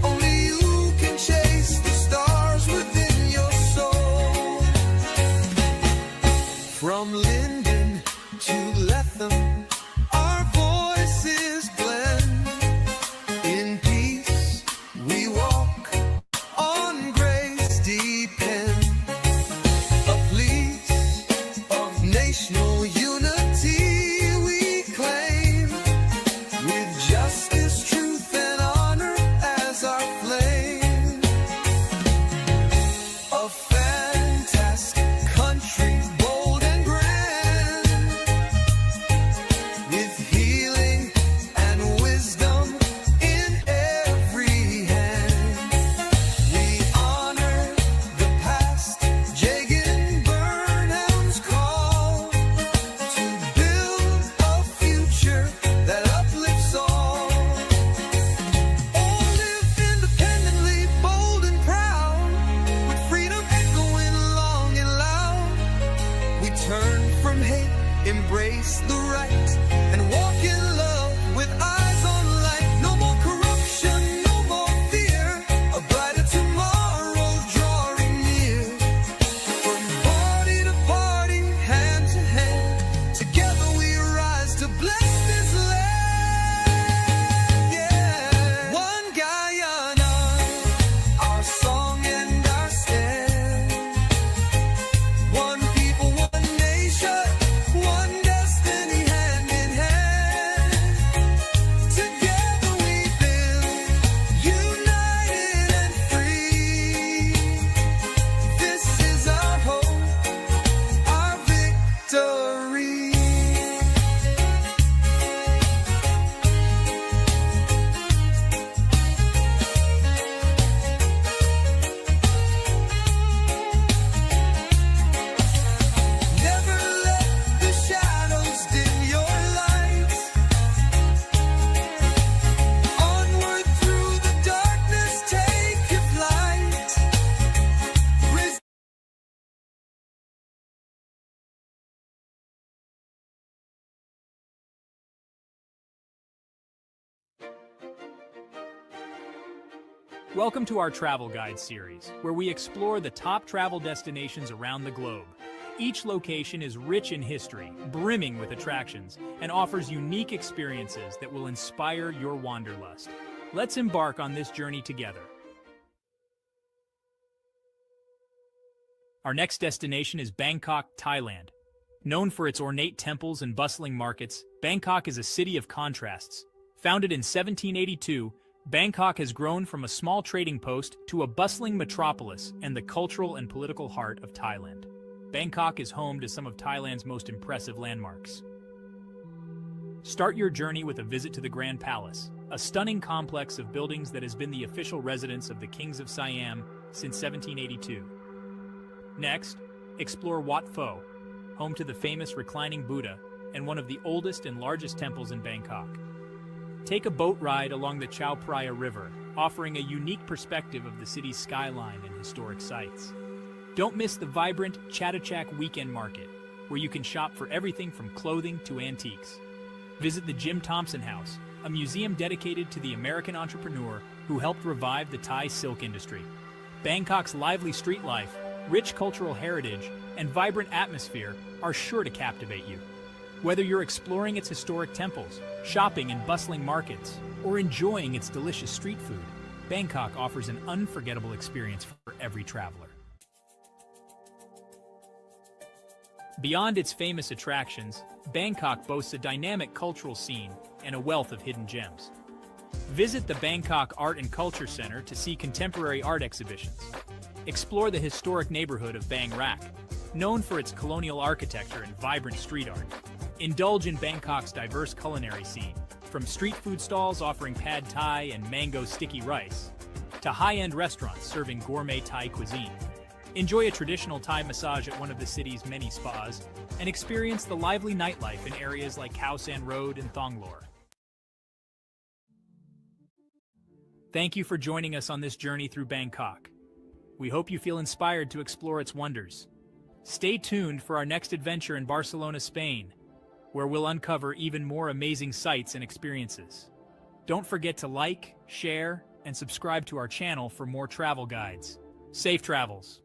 D: Only you can chase the stars within your soul. From Linden to Lethem, our voices blend. In peace we walk, on grace depend. A place of national unity we claim, with justice, truth, and honor as our flame. A fantastic country, bold and grand, with healing and wisdom in every hand. We honor the past, Jagan Burnham's call to build a future that uplifts all. Oh, live independently, bold and proud, with freedom echoing long and loud. We turn from hate, embrace the right, and walk in love with eyes on light. No more corruption, no more fear, a brighter tomorrow drawing near. From party to party, hand to hand, together we rise to bless this land. Yeah. One Guyana, our song and our stand. One people, one nation, one destiny, hand in hand. Together we build, united and free. This is our hope, our victory. Never let the shadows dim your light. Onward through the darkness, take your flight.
H: Welcome to our travel guide series, where we explore the top travel destinations around the globe. Each location is rich in history, brimming with attractions, and offers unique experiences that will inspire your wanderlust. Let's embark on this journey together. Our next destination is Bangkok, Thailand. Known for its ornate temples and bustling markets, Bangkok is a city of contrasts. Founded in 1782, Bangkok has grown from a small trading post to a bustling metropolis and the cultural and political heart of Thailand. Bangkok is home to some of Thailand's most impressive landmarks. Start your journey with a visit to the Grand Palace, a stunning complex of buildings that has been the official residence of the kings of Siam since 1782. Next, explore Wat Pho, home to the famous reclining Buddha and one of the oldest and largest temples in Bangkok. Take a boat ride along the Chao Phraya River, offering a unique perspective of the city's skyline and historic sites. Don't miss the vibrant Chatuchak Weekend Market, where you can shop for everything from clothing to antiques. Visit the Jim Thompson House, a museum dedicated to the American entrepreneur who helped revive the Thai silk industry. Bangkok's lively street life, rich cultural heritage, and vibrant atmosphere are sure to captivate you. Whether you're exploring its historic temples, shopping in bustling markets, or enjoying its delicious street food, Bangkok offers an unforgettable experience for every traveler. Beyond its famous attractions, Bangkok boasts a dynamic cultural scene and a wealth of hidden gems. Visit the Bangkok Art and Culture Center to see contemporary art exhibitions. Explore the historic neighborhood of Bang Rak, known for its colonial architecture and vibrant street art. Indulge in Bangkok's diverse culinary scene, from street food stalls offering pad thai and mango sticky rice, to high-end restaurants serving gourmet Thai cuisine. Enjoy a traditional Thai massage at one of the city's many spas, and experience the lively nightlife in areas like Khao San Road and Thonglor. Thank you for joining us on this journey through Bangkok. We hope you feel inspired to explore its wonders. Stay tuned for our next adventure in Barcelona, Spain, where we'll uncover even more amazing sights and experiences. Don't forget to like, share, and subscribe to our channel for more travel guides. Safe travels!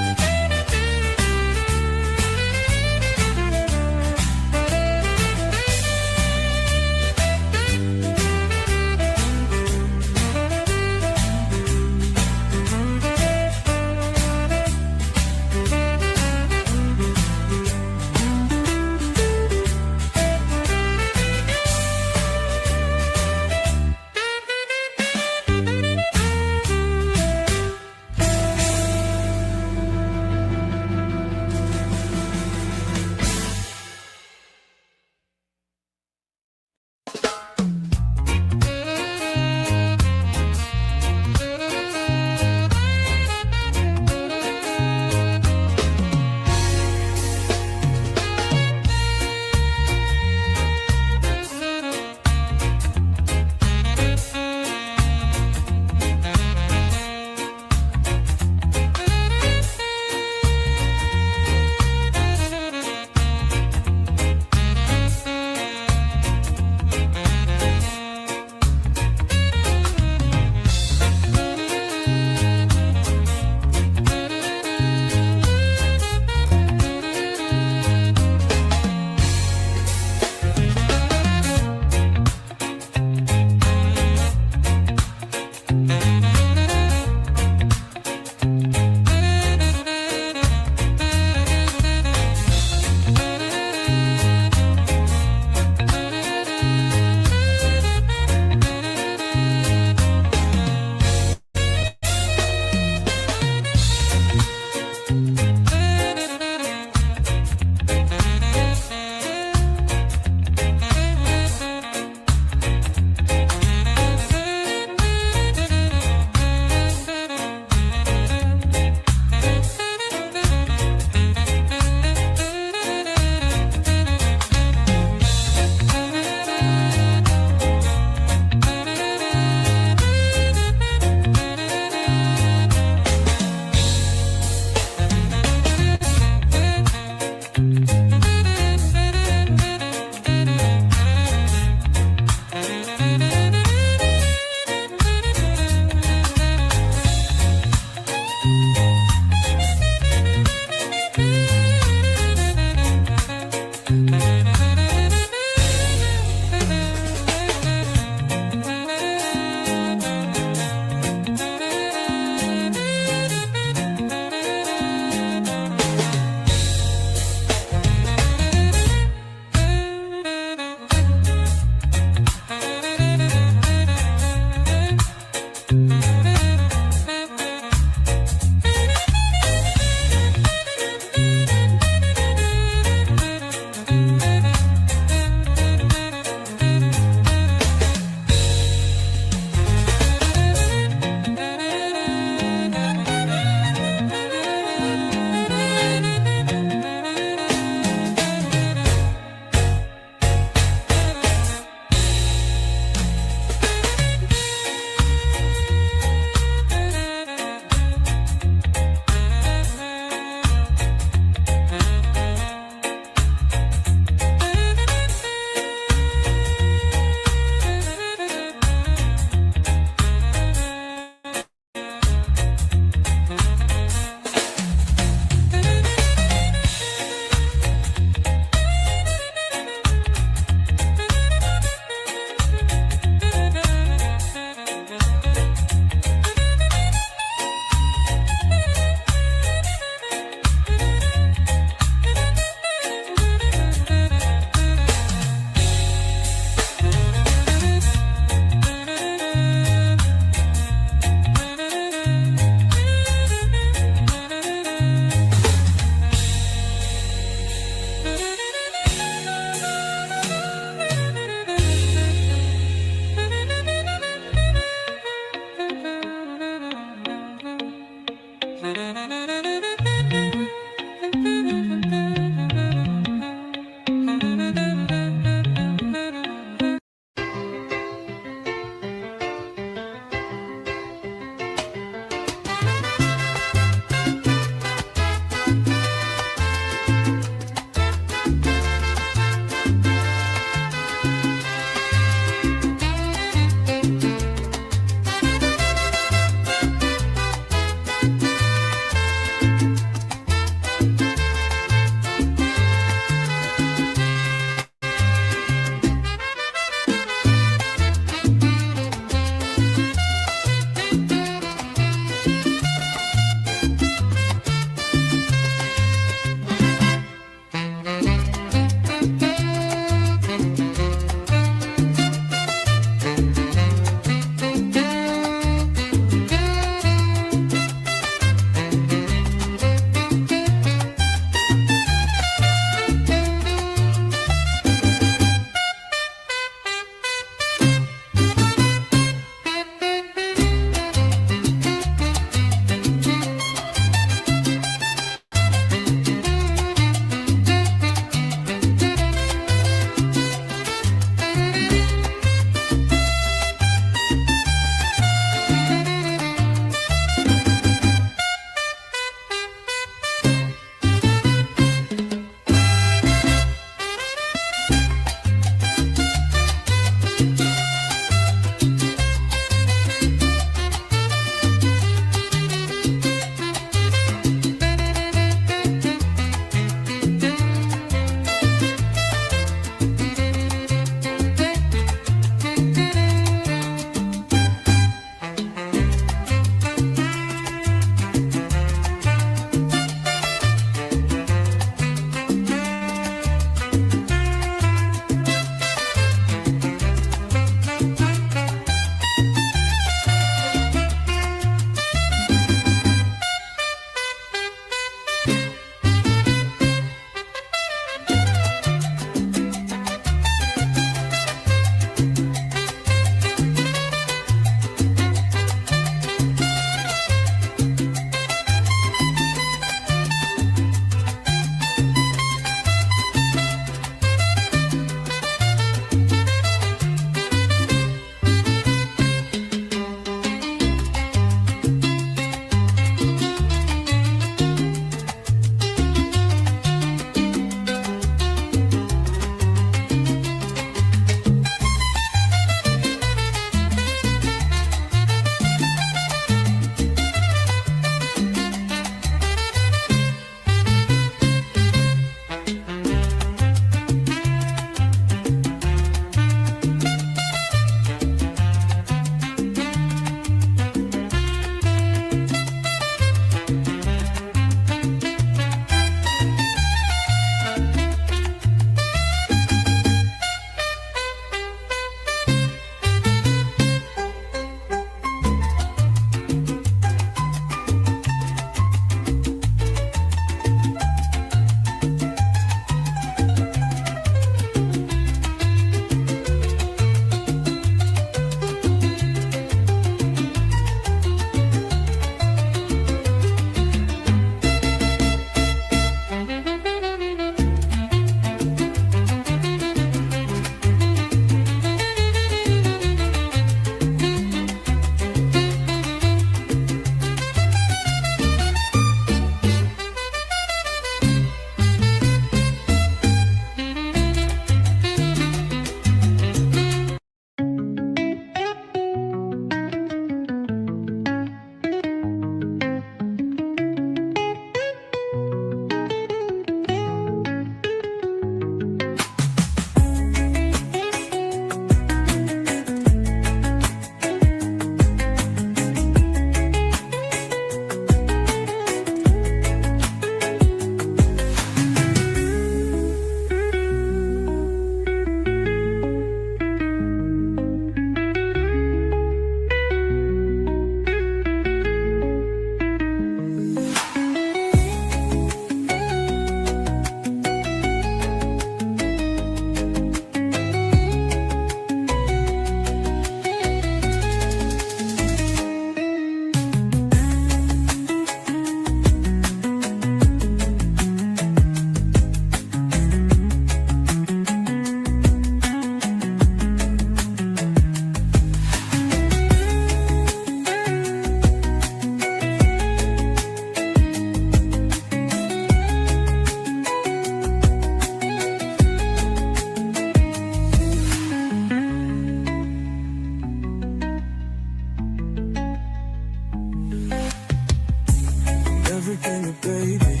D: been a baby,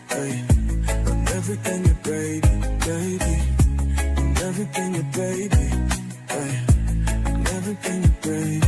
D: hey. I've never been a baby, baby. I've never been a baby, hey. I've never been a baby.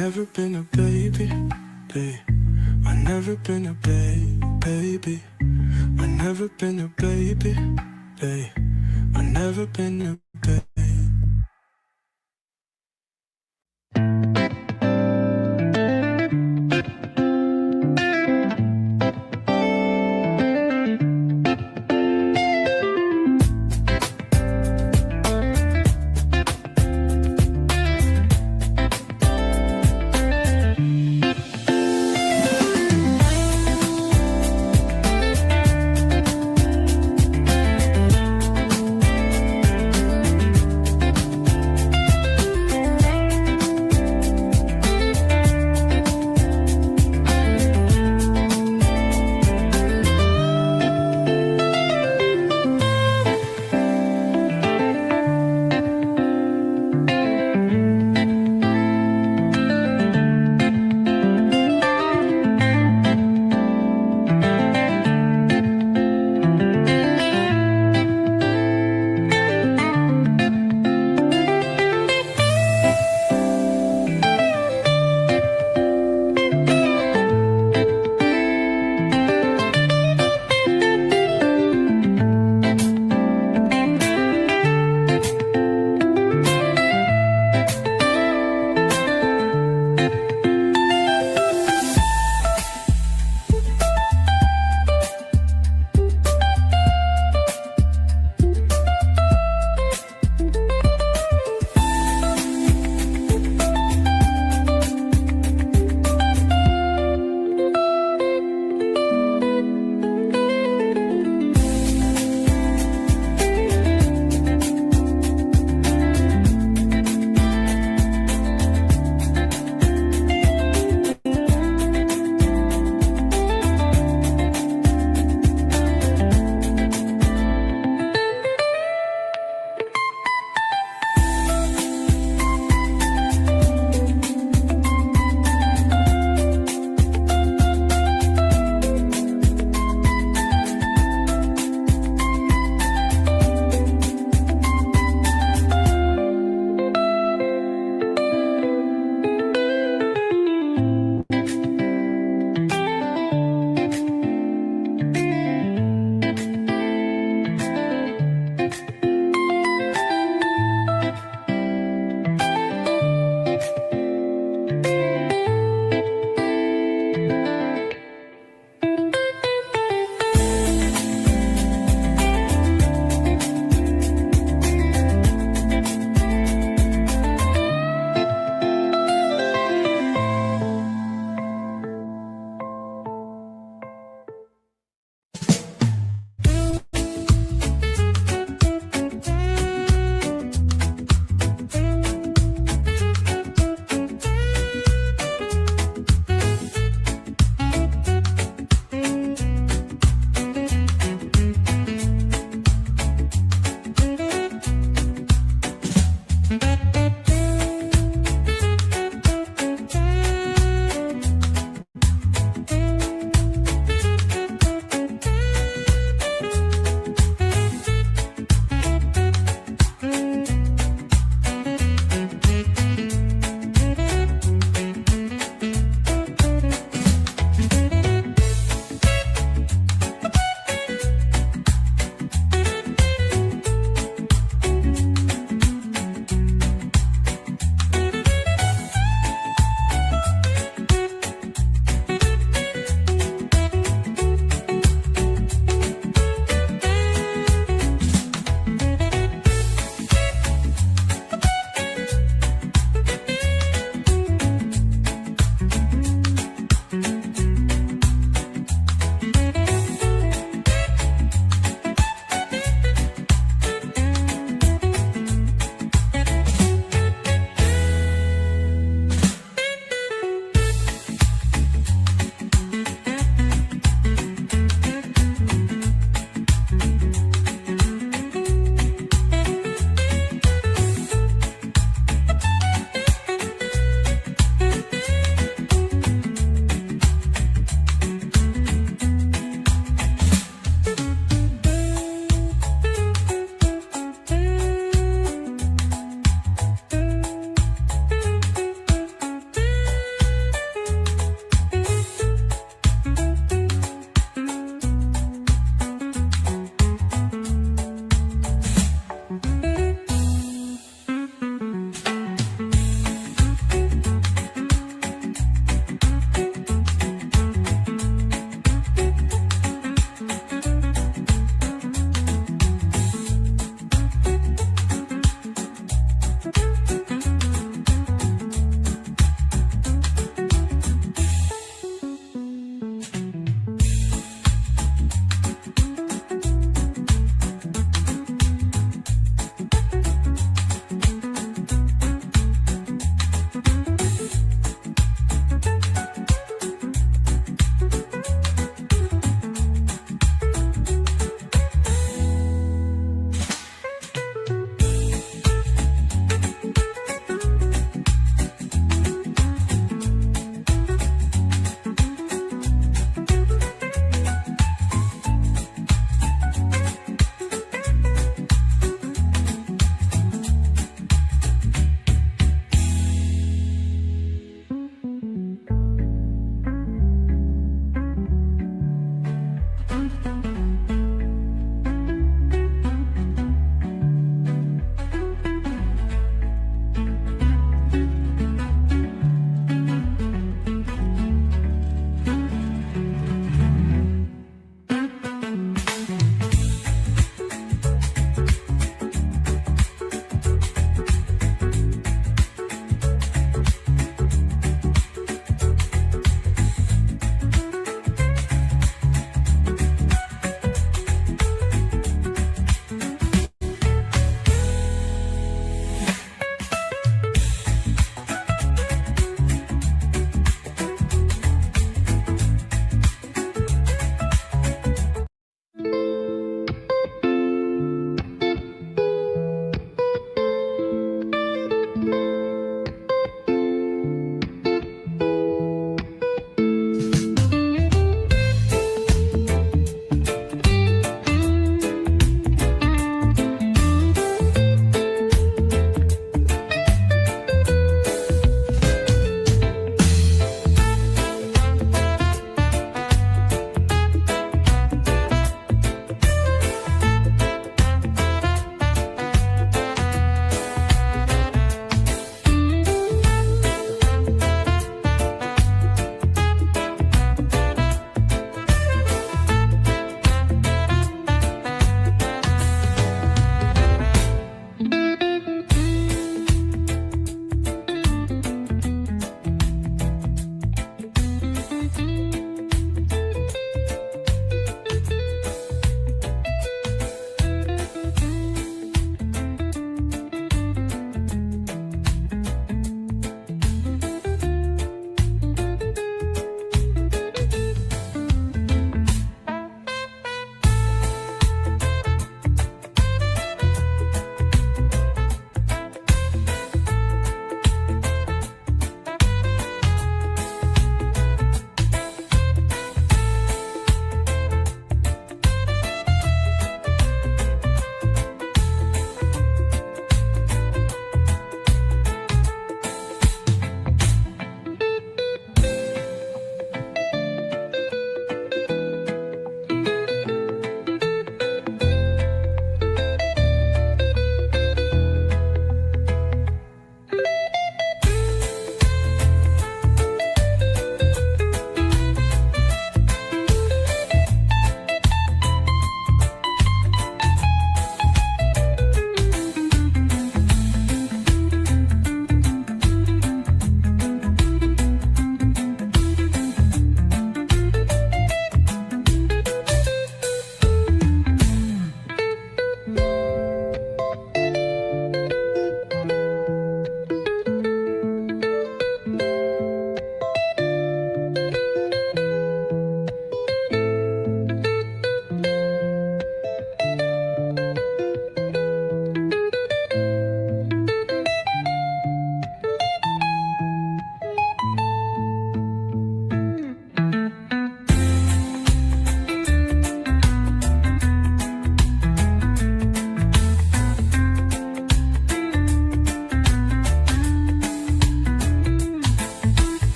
D: Never been a baby, babe. I never been a baby. I never been a baby, babe. I never been a baby.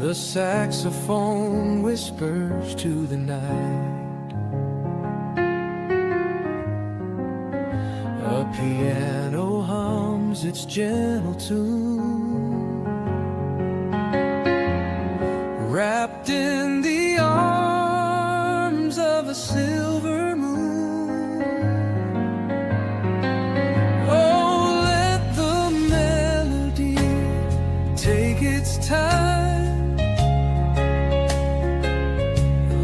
D: The saxophone whispers to the night. A piano hums its gentle tune, wrapped in the arms of a silver moon. Oh, let the melody take its time,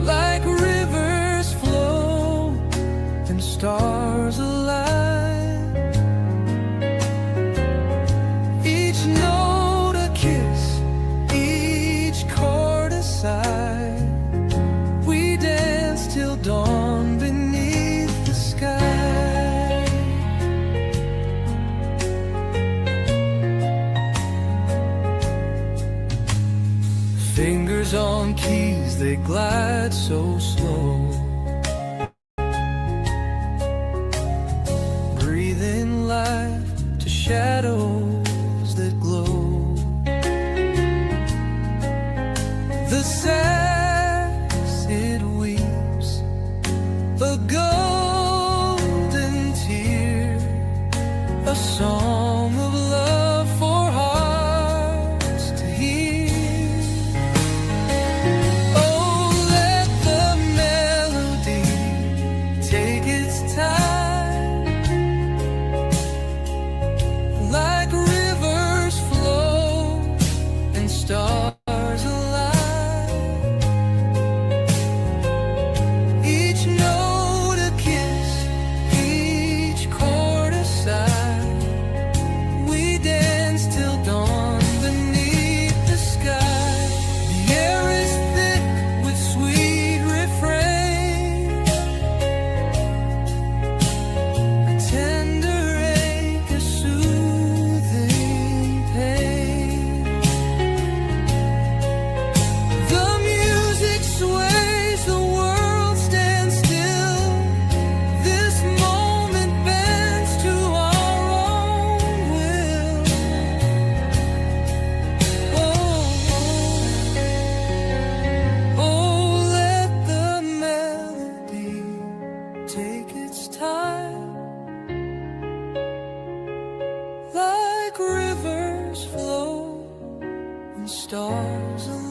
D: like rivers flow and stars align. Each note a kiss, each chord a sigh. We dance till dawn beneath the sky. Fingers on keys, they glide so slow, breathing life to shadows that glow. The sax, it weeps a golden tear, a song of love for hearts to hear. Oh, let the melody take its time, like rivers flow and stars align. Each note a kiss, each chord a sigh. We dance till dawn beneath the sky. The air is thick with sweet refrain, a tender ache, a soothing pain. The music sways, the world stands still. This moment bends to our own will. Oh, let the melody take its time, like rivers flow and stars align.